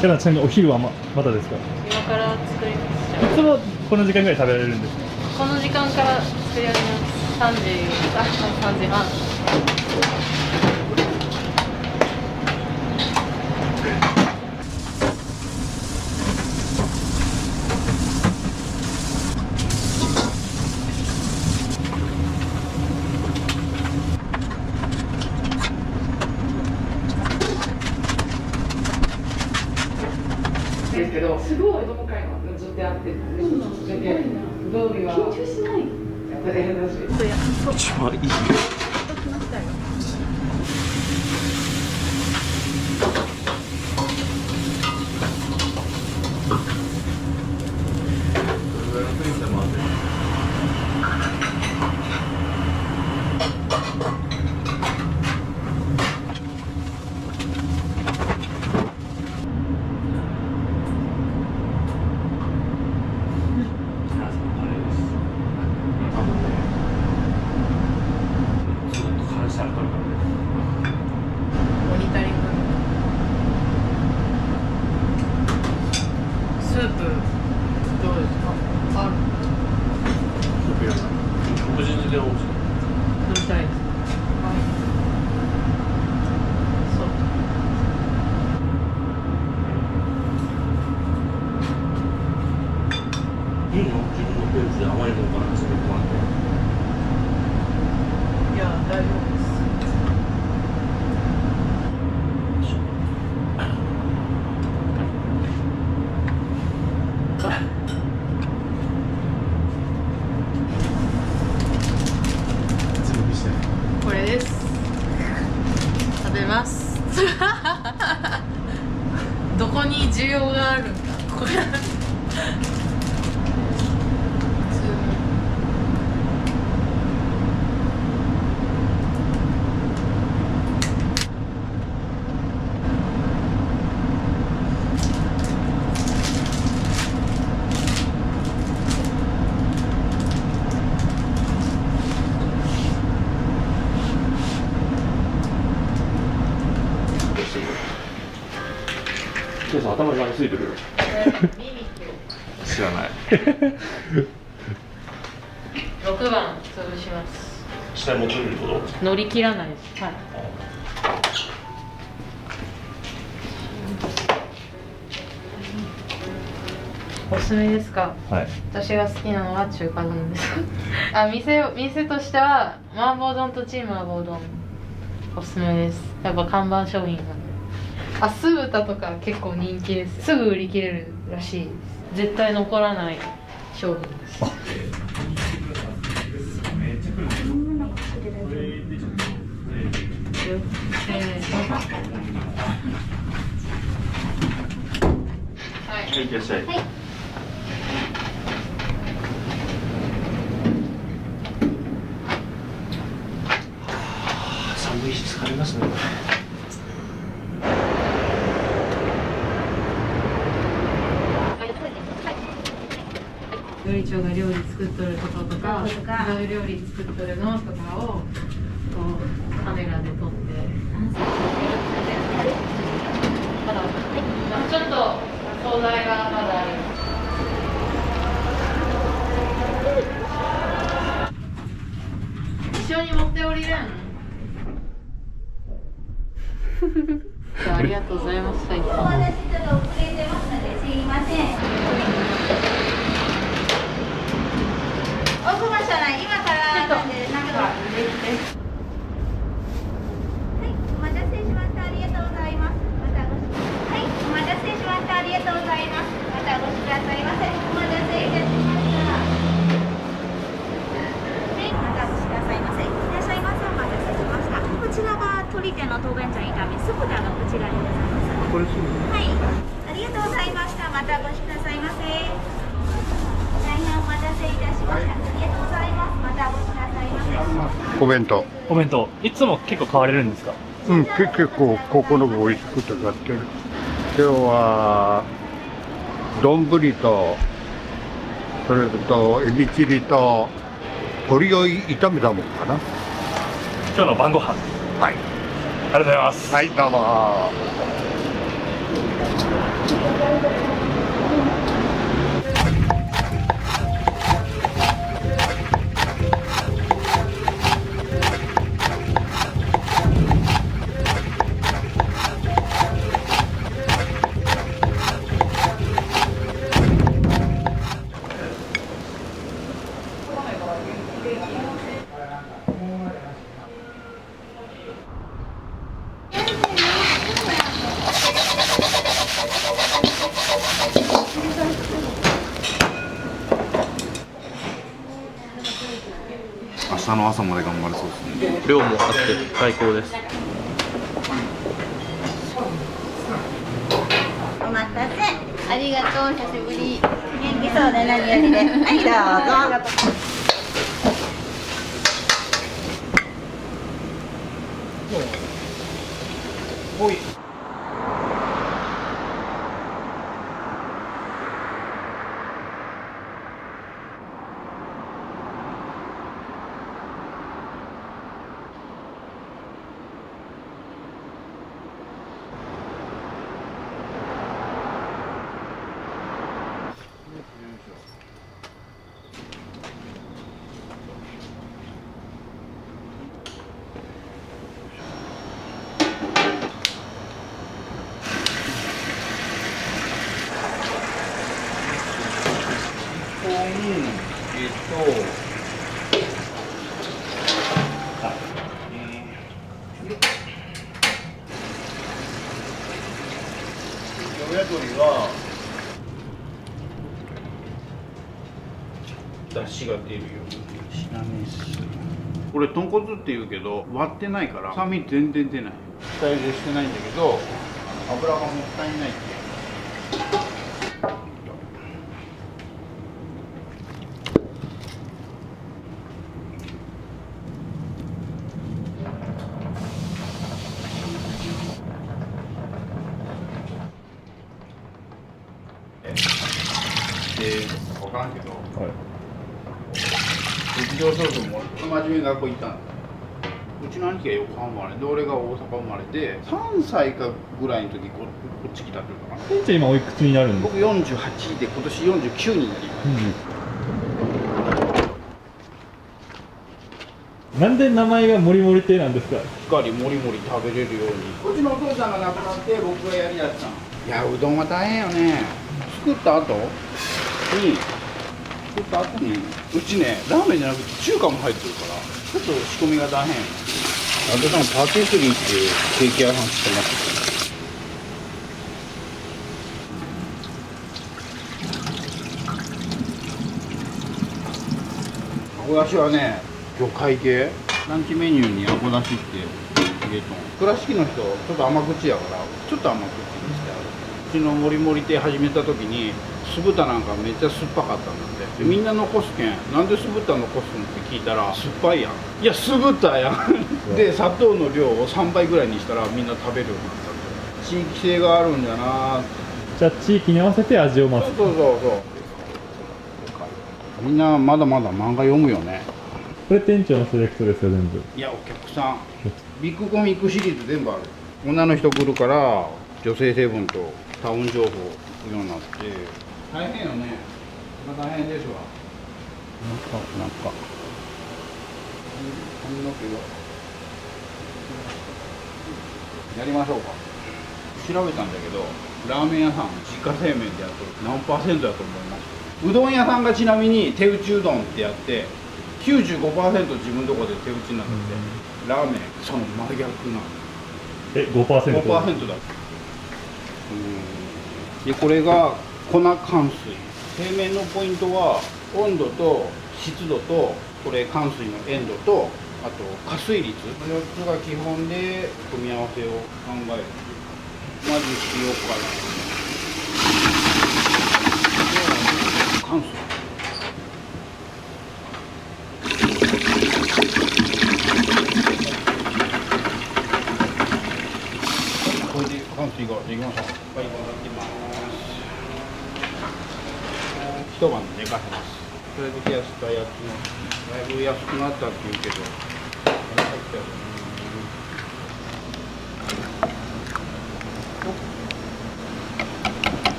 ちなみにお昼はまだですか？今から作ります。いつもこの時間ぐらい食べられるんですか？この時間から作り始めます。3時半。ですけど、すごい子供会のずっとやってるんで、土曜日は緊張しない。一番いい。スープどうですか？ある。個人的なおうち。飲みたいです。はい。そう。いいの？自分のペースで甘いものから始めてもらって。いや、大丈夫です。これです。食べます。どこに需要があるんだ。これ。ケイさん頭に何ついてる？知らない。6番潰します。下に持ってるってこと？乗り切らないです。はい。おすすめですか？はい。私が好きなのは中華丼です。店としては麻婆丼とチー麻婆丼おすすめです。やっぱ看板商品なんで。酢豚とか結構人気です。すぐ売り切れるらしいです。絶対残らない商品です。はい、いらっしゃい。はい。寒いし疲れますね。料理長が料理作っとることとか、どういう料理作っとるのとかをこうカメラで撮って。ちょっと惣菜がまだある。一緒に持って降りるんありがとうございました。お話ちょっと遅れてますのですいません。奥場所ない今からなんでなんかはいお待たせしましたありがとうございます。またはいお待たせしましたありがとうございます。またお越しくださいませ。お待たせいたしました。はいまたお越しくださいませ。いらっしゃいませ。お待たせしました。こちらが鶏手の豆板醤炒め酢豚のこちらでございます。これはい、ありがとうございました。またお越しくださいませ。大変お待たせいたしました。ありがとうございます。またお越しくださいませ。お弁当。お弁当。いつも結構買われるんですか？うん、結構ここの美味しくて買ってる。今日は丼とそれとエビチリと鶏を炒めたもんかな。今日の晩ご飯。はい。ありがとうございます。はい、どうも。明日の朝まで頑張れそうですね。量もあって最高です。お待たせ。ありがとう、久しぶり。元気そうで何よりで。はい、どうぞ。おい。親鳥は出汁が出るようにしなめす。これ豚骨って言うけど割ってないから臭み全然出ない。下茹でしてないんだけど油がもったいないっていう。で分からんけど、卒業証書も真面目に学校行ったんだ。うちの兄貴が横浜生まれで俺が大阪生まれで3歳かぐらいの時こっち来たっていうかな。店長今おいくつになるんですか？僕48で今年49になります、なんで名前がもりもり亭なんですか？しっかりもりもり食べれるように。うちのお父さんが亡くなって僕がやりだしたの。いやうどんは大変よね。作った後にうちねラーメンじゃなくて中華も入ってるからちょっと仕込みが大変。私もパティスリーっていうケーキ屋さんしてますけど、あごだしはね魚介系ランチメニューにあごだしって入れとん。倉敷の人ちょっと甘口やからちょっと甘口にしてある。うちのもりもり亭始めた時に酢豚なんかめっちゃ酸っぱかったんだって。でみんな残すけんなんで酢豚残すんって聞いたら酸っぱいやん。いや酢豚やんで砂糖の量を3倍ぐらいにしたらみんな食べるようになったって。地域性があるんじゃな。じゃあ地域に合わせて味を増す。そうみんなまだまだ漫画読むよね。これ店長のセレクトですよ全部。いやお客さんビッグコミックシリーズ全部ある。女の人来るから女性成分とタウン情報をようになって大変よね。大変でしょ。なんか髪の毛がやりましょうか。調べたんだけどラーメン屋さん自家製麺でやっとる何%だと思います？うどん屋さんがちなみに手打ちうどんってやって95%自分のとこで手打ちなんだって、ラーメンその真逆なの。5%? 5%だ。でこれが粉乾水。製麺のポイントは温度と湿度とこれ乾水の塩度とあと加水率、この4つが基本で組み合わせを考える。まず塩から乾水。これで乾水ができました。はい、いただきます。一晩寝かせます。それで冷やしたやつのだいぶ安くなったって言うけど、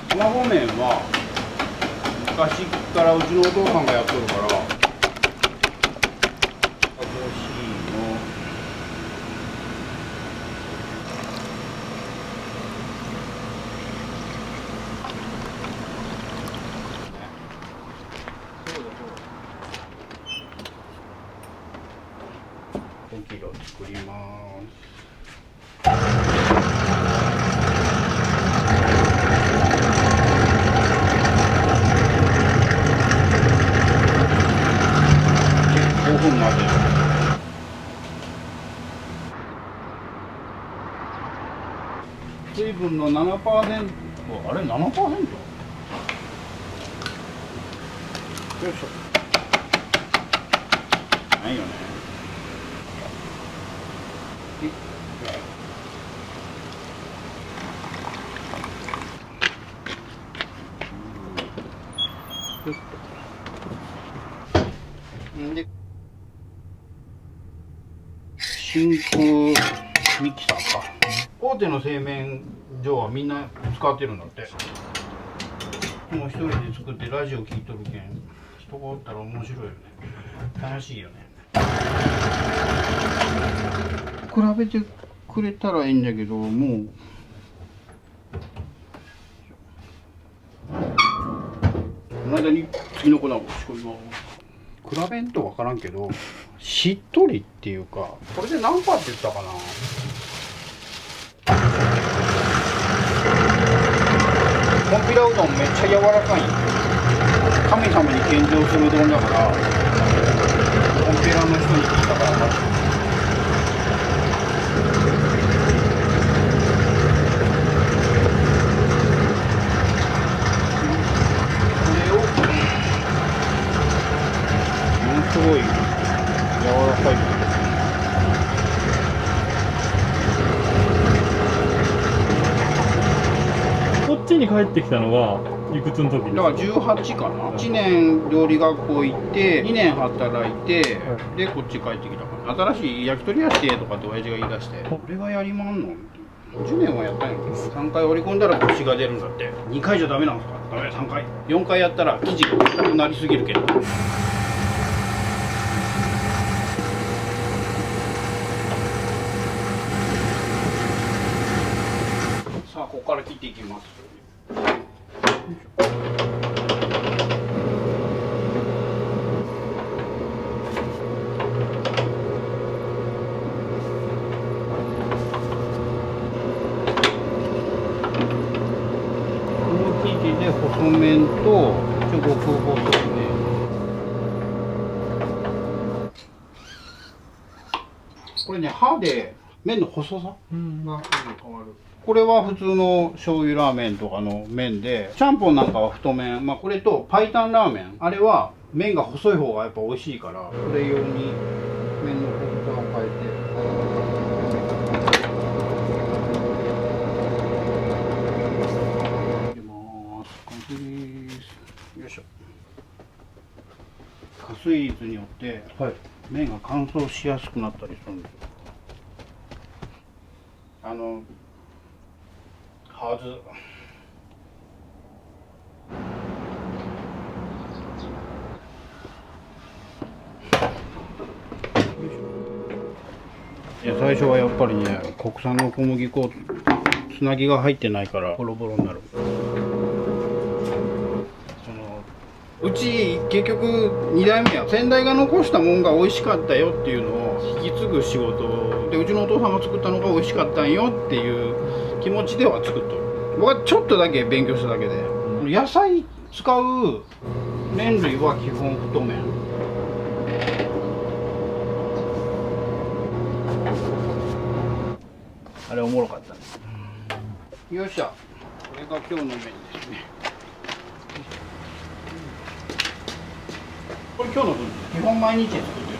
卵麺は昔からうちのお父さんがやっとるから、5キロ作ります。5分まで。水分の 7%、あれ 7%？ よいしょ。ないよね。で真空ミキサーか。大手の製麺所はみんな使ってるんだって。もう一人で作ってラジオ聞いとるけん、人がおったら面白いよね。楽しいよね。比べてくれたらいいんだけど、もうこの間に次の粉を仕込みます。比べんと分からんけどしっとりっていうか、これで何パーって言ったかな。コンピラうどんめっちゃ柔らかいんよ。神様に献上するうどんだから、コンピラの人に聞いたから分かる。すごい柔らかい。こっちに帰ってきたのがいくつの時ですか？だから18かな。1年料理学校行って2年働いて、でこっち帰ってきたから。新しい焼き鳥屋してとかって親父が言い出して、これがやりまんの10年はやったんやけど、3回折り込んだら腰が出るんだって。2回じゃダメなんですか？ダメ、3回4回やったら生地が硬くなりすぎるけど。さあここから切っていきます。この生地で細麺と極細麺。これね、刃で麺の細さが変わる。これは普通の醤油ラーメンとかの麺で、ちゃんぽんなんかは太麺、これと白湯ラーメン、あれは麺が細い方がやっぱ美味しいから、それ用に麺の細さを変えて。入れます。完成です。よいしょ。加水率によって麺が乾燥しやすくなったりするんですよ。はず。いや、最初はやっぱりね、国産の小麦粉つなぎが入ってないからボロボロになる。うち結局2代目や先代が残したもんが美味しかったよっていうのを引き継ぐ仕事で、うちのお父さんが作ったのが美味しかったんよっていう気持ちでは作っとる。僕はちょっとだけ勉強しただけで、野菜使う麺類は基本太麺。あれおもろかったね。よっしゃ、これが今日の麺ですね。これ今日の分、基本毎日作ってる。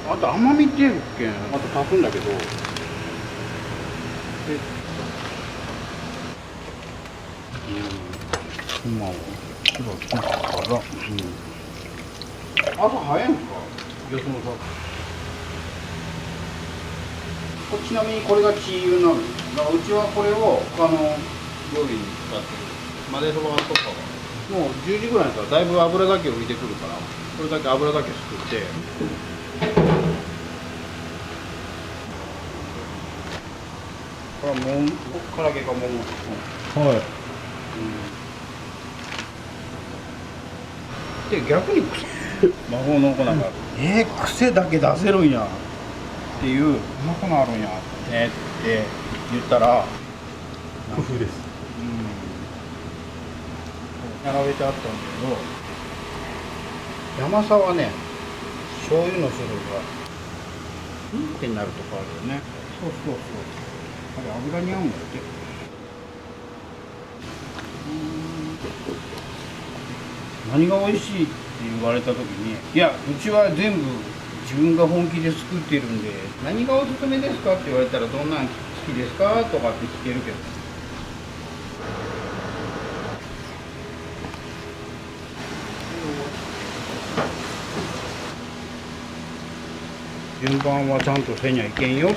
あと甘みっていうけん、あと足すんだけど。今は今から、朝早いんですか、よそのさ。ちなみにこれがチー油なんです。だからうちはこれを他の料理に使ってる。混ぜそばとかはもう10時ぐらいだったらだいぶ油だけ浮いてくるから、これだけ油だけすくって。これはもん、唐揚げがもん。はい。で逆に魔法の粉が癖だけ出せるんやっていう、うまくなるんやねって言ったら工夫です。並べてあったんだけど、山さはね、醤油の種類がってなるとこあるよね。そうそうそう、あれ油に合うんだって。何が美味しいって言われた時に、いや、うちは全部自分が本気で作ってるんで、何がおすすめですかって言われたら、どんなん好きですかとかって聞けるけど、順番はちゃんとせにゃいけんよっ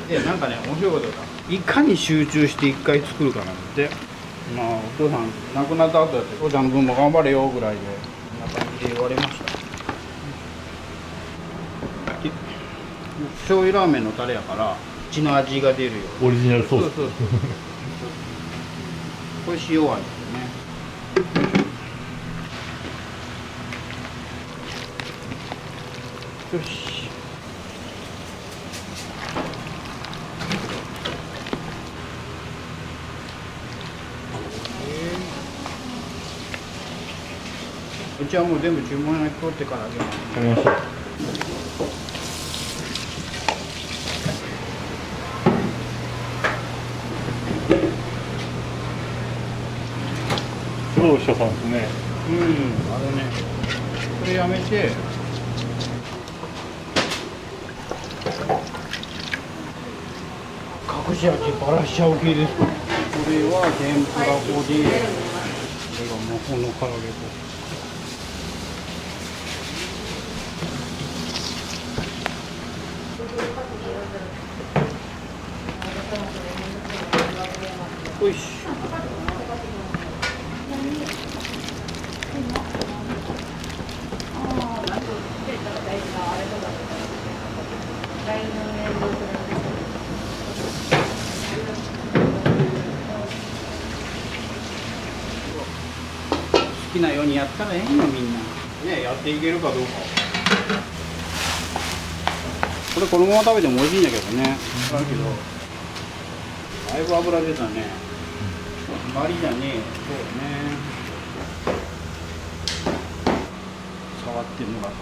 て。で、なんかね、面白いことだ。いかに集中して一回作るかなんて。まあ、お父さん亡くなった後だって、お父さんの分も頑張れよぐらいで、こんな感じで言われました。醤油ラーメンのタレやから、血の味が出るよ。オリジナルソース。そうそう。これ塩味ですね。よし。うちはもう全部注文が取ってからあげます。わかりました。すごいお医者さんですね。あれね、これやめて、隠し味ばらしちゃう系です。これは天ぷら粉で、これが魔法の唐揚げ粉。よし。好きなようにやったらええんよ、みんな。ね、やっていけるかどうか。これこのまま食べても美味しいんだけどね。だけど、だいぶ油出たね。あまりじゃねえ。そうね。触ってもらって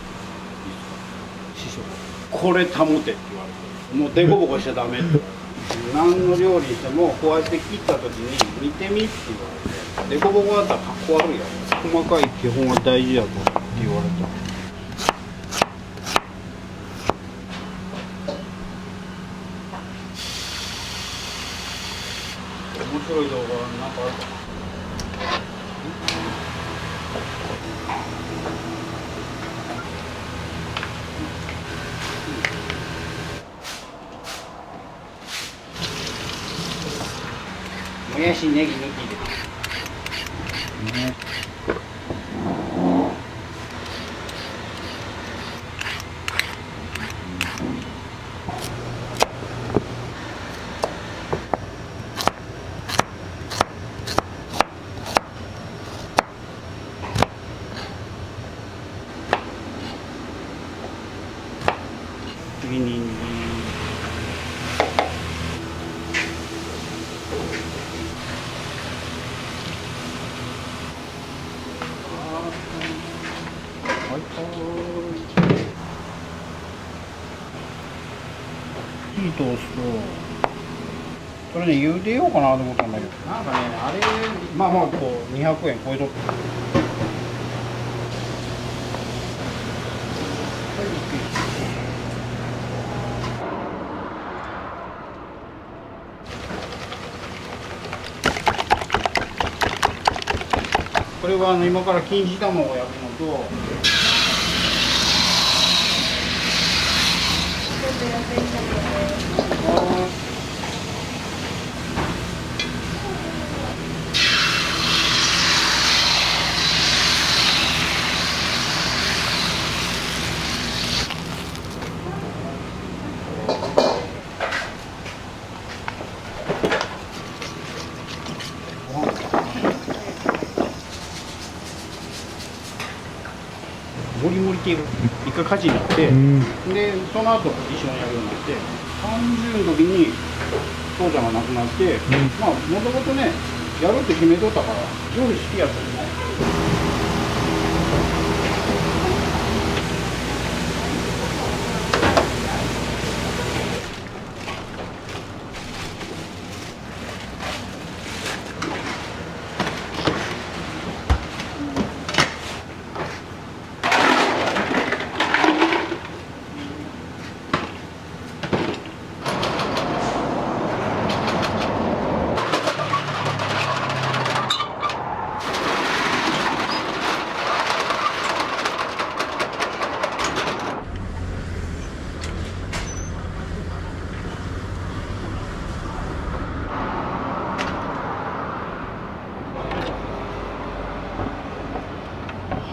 いいですか。師匠。これ保てって言われて。もうデコボコしちゃダメって。何の料理してもこうやって切った時に見てみって言われて。デコボコだったらかっこ悪いよ。細かい基本は大事だとって言われた。面白い動画なんかあるかな。もやしネギ抜きで。次にんじん。火通すと、それね、茹でようかなと思ったんだけど、なんかね、あれ、まあまあ、こう、200円超えとって。これは今から錦糸卵を焼くのと、もりもり系が一回火事になって、でその後一緒にやるようになって30の時に父ちゃんが亡くなって、まあもともとねやるって決めとったから料理好きやったよね。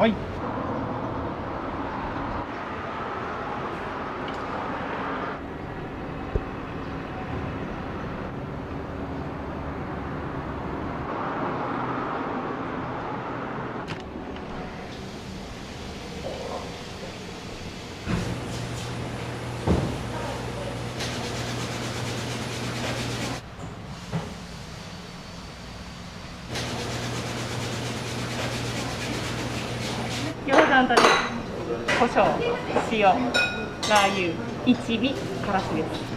はい。餃子のタレ、胡椒、塩、ラー油、一味、からしです。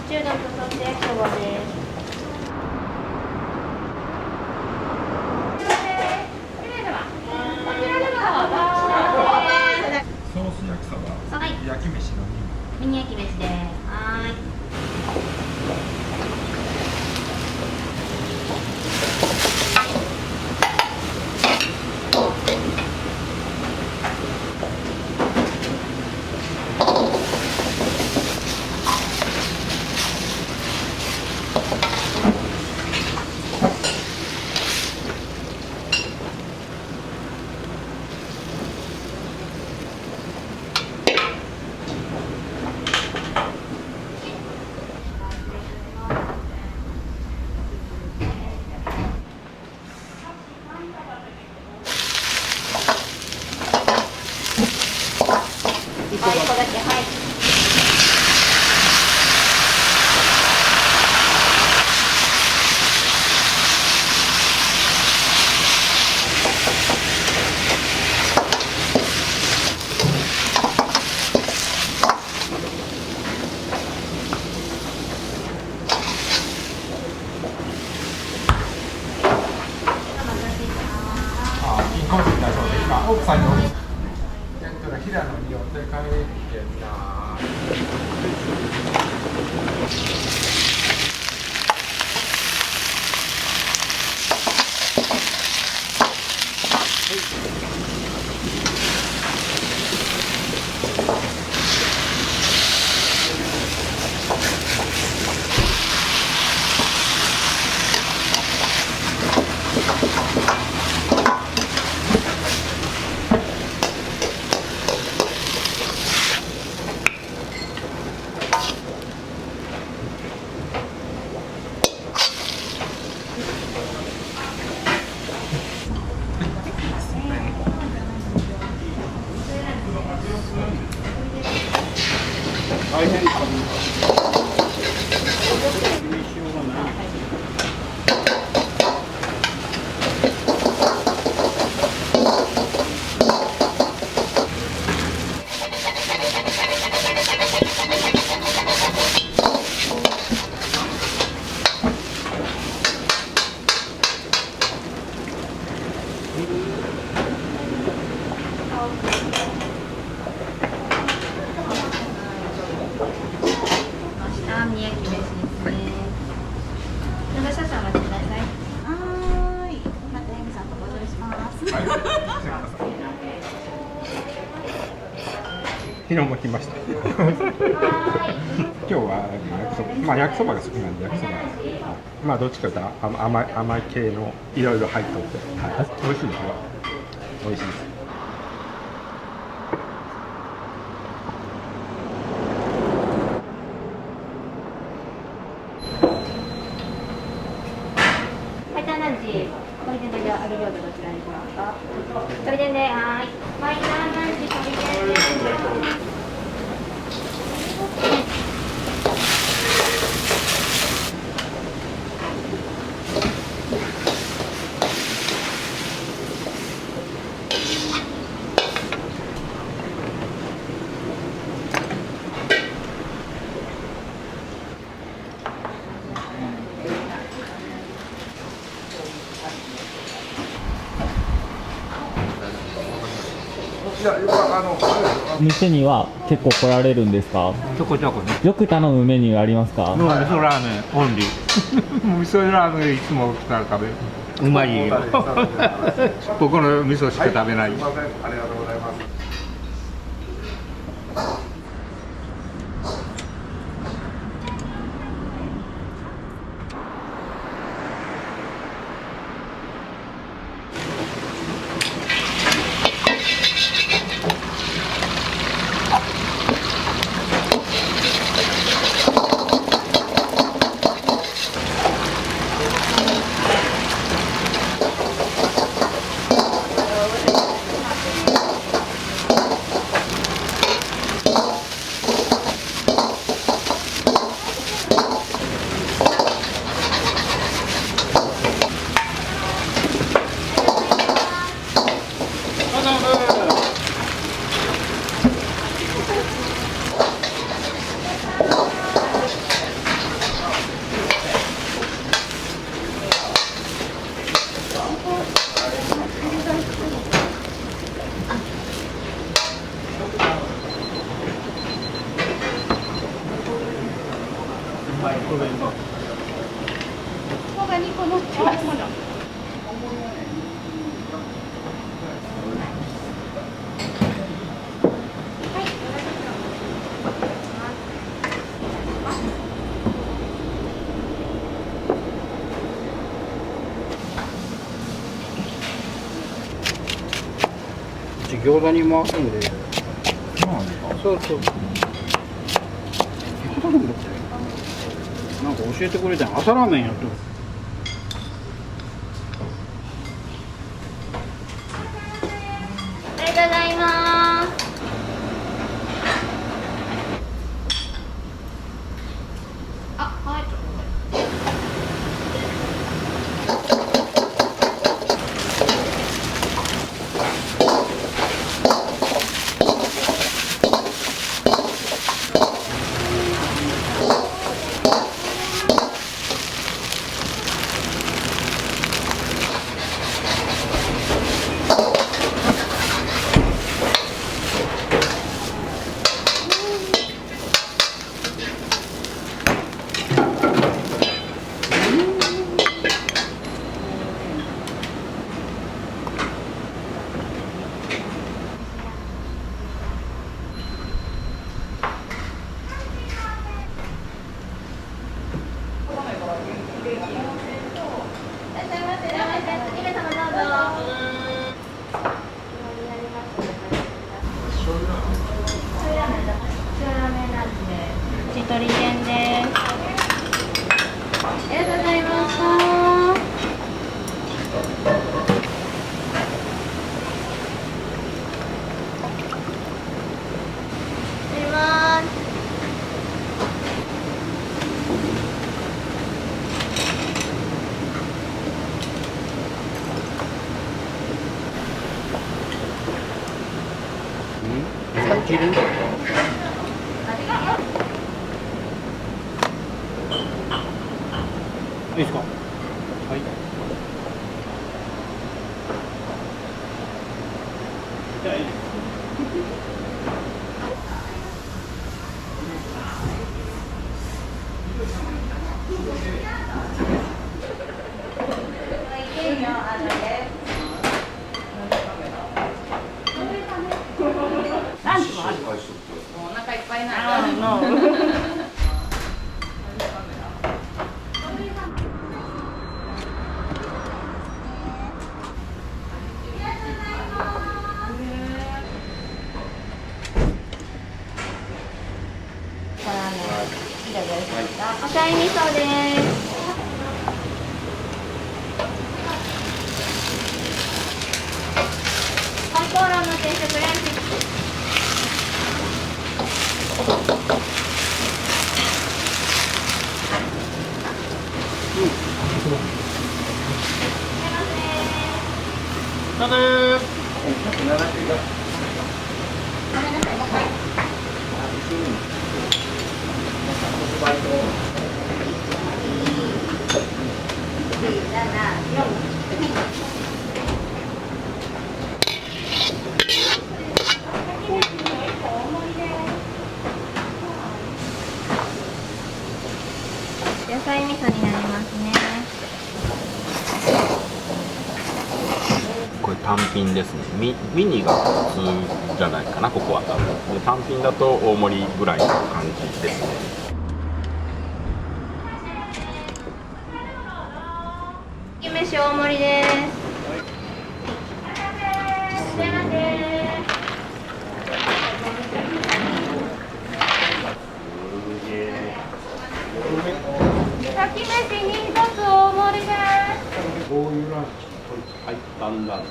中段とそして焼きそばです。ソース焼きそば、はい、焼き飯のミニ焼き飯です。はい。大変かも。決めしようがない。三焼き飯ですね。長少々お待ちください。はーい。またエミさんとご乗車します。昨日も来ました。今日は焼きそば、まあ焼きそばが好きなんで焼きそば。まあどっちかというと甘い系のいろいろ入っとって、はい、美味しいですよ。美味しいです。白湯ランチ、トリデンで揚げ料理どちらにしますか？トリデンで、はーい。白湯ランチ、トリデンで。店には結構来られるんですか？ちょこちょこね。よく頼むメニューありますか？味噌ラーメンオンリー。味噌ラーメンいつも来たら食べる。うまいよ。ここの味噌しか食べない。ありがとうございます。こが2個乗ってます。うち餃子に回すんで。そうそう。なんか教えてくれたん朝ラーメンやっとる。ありがとうございます。あ、はい。鳥天です。ありがとうございました。失礼します。切る。いいですか。はい。ランチもある。もうお腹いっぱいになる。お茶い味噌です。コンポーロの定食ランチ。野菜味噌になりますね。これ単品ですね。ミニが普通じゃないかな、ここは多分。で単品だと大盛りぐらいの感じですね。飯大盛りです。すいません。焼き飯に一つ大盛りです。こういうランチ。はい、タンランチ。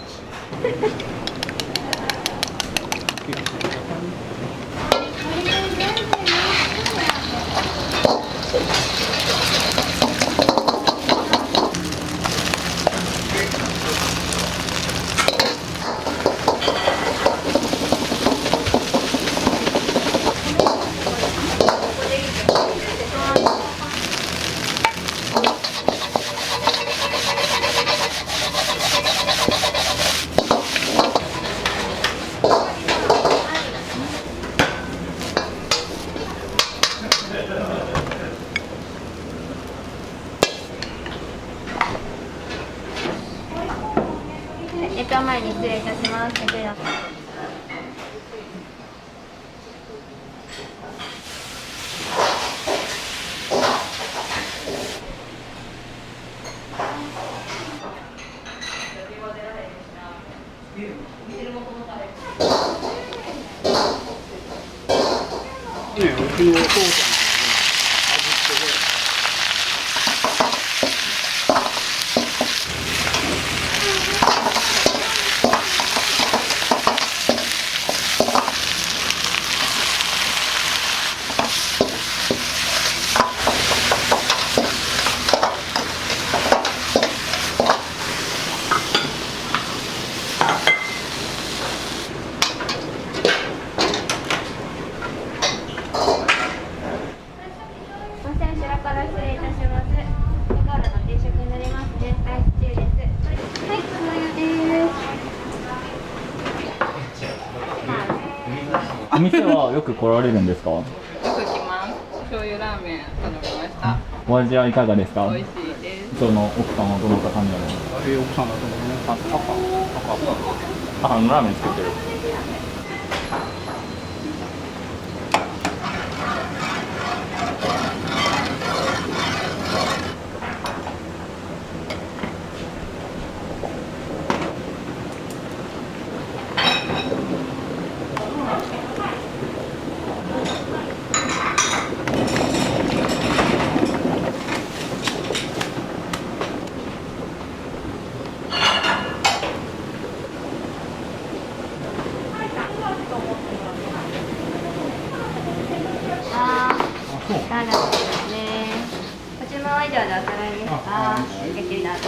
前に失礼いたします。ね、うちのお父さんお店はよく来られるんですか？よく来ます。醤油ラーメン頼みました。お味はいかがですか？美味しいです。その奥さんはどなた感じなんですか？奥さんだと思うね。母のラーメン作ってる。以上でお揃いですか？ゆっくりどうぞ。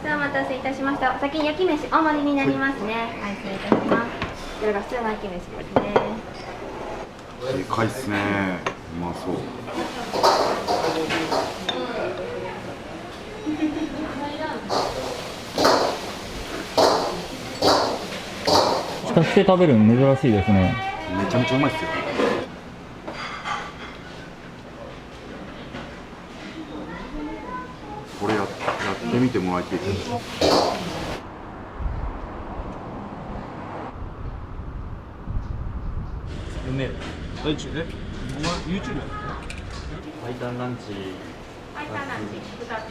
お待たせいたしました。お先に焼き飯大盛りになりますね。はい、失礼いたします。これが普通の焼き飯ですね。でかいっすね。うまそう。浸して食べるの珍しいですね。めちゃめちゃうまいっすよ。これやってみてもらいたいです。梅YouTube ね。YouTube パイタンランチパイタンランチ2つ。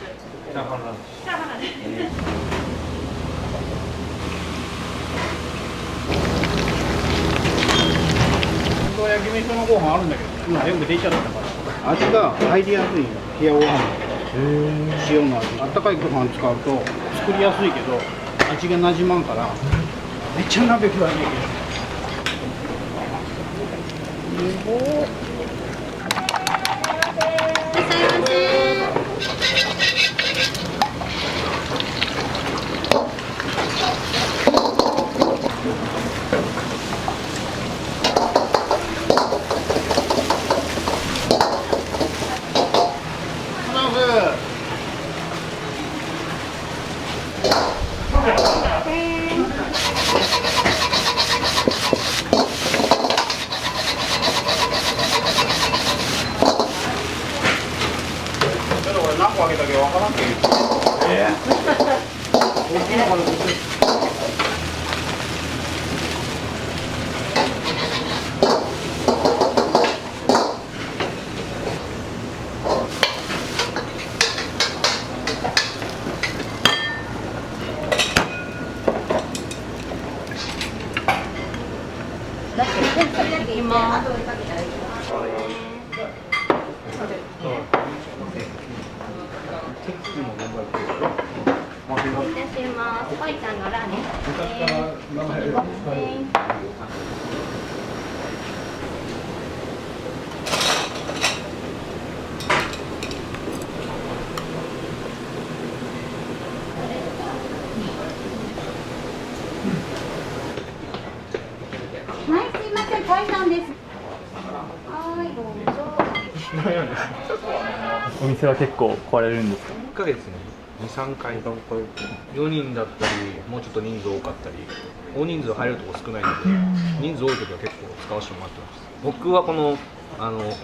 チャーハンランチチャーハンランチ。本当は焼き飯のご飯あるんだけど、今全部出ちゃったから味が入りやすいよ、冷やご飯塩の味。あったかいご飯使うと作りやすいけど味がなじまんからめっちゃ鍋食わなきゃいけない。何個あげたか分からんけど。大きいのからパイタンのラーメン。はい、すいません、パイタンです。はい、どうぞ。お店は結構来られるんですか。1ヶ月に2、3回、4人だったり、もうちょっと人数多かったり、大人数入るとこ少ないので、人数多い時は結構使わせてもらってます。僕はこの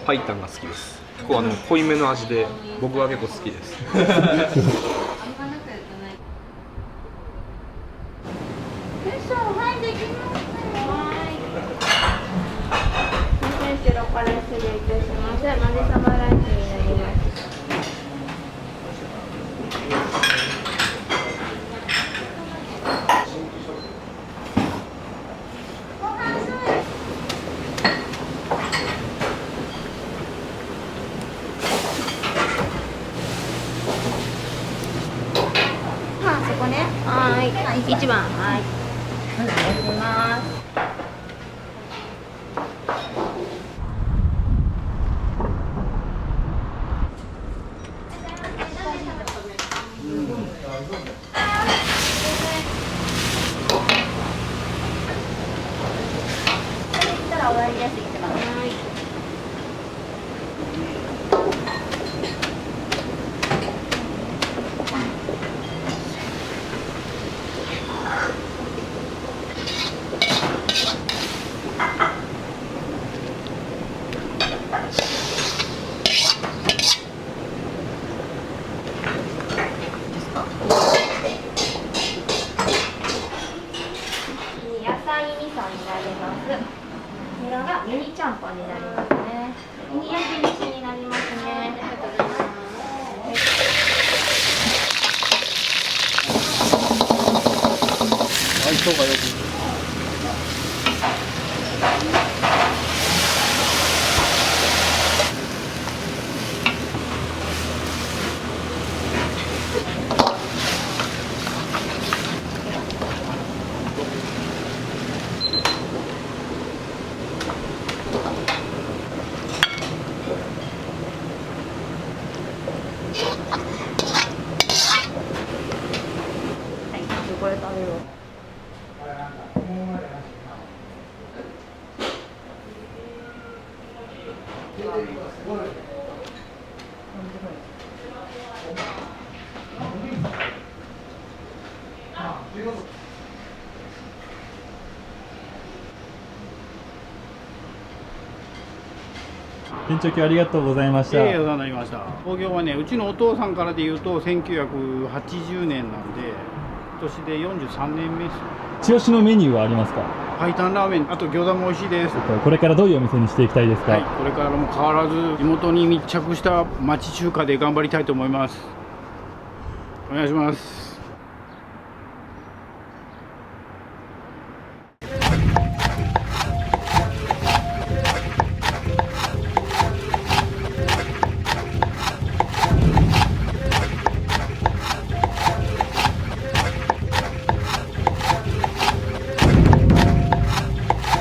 パイタンが好きです。結構濃いめの味で、僕は結構好きです。はい、できます。はい。後ろから失礼いたします。混ぜそばランチになります。そこね。はい。1番。はい。お願いします。はミニちゃんぽんになりますね。ミニ焼き飯になりますね。ありがとうございます。相性がよく。これ食べよう。店長今日ありがとうございました。お世話になりました。創業はね、うちのお父さんからでいうと1980年なんで、今年で43年目です。一押しのメニューはありますか？白湯ラーメン、あと餃子も美味しいです。これからどういうお店にしていきたいですか？はい、これからも変わらず地元に密着した町中華で頑張りたいと思います。お願いします。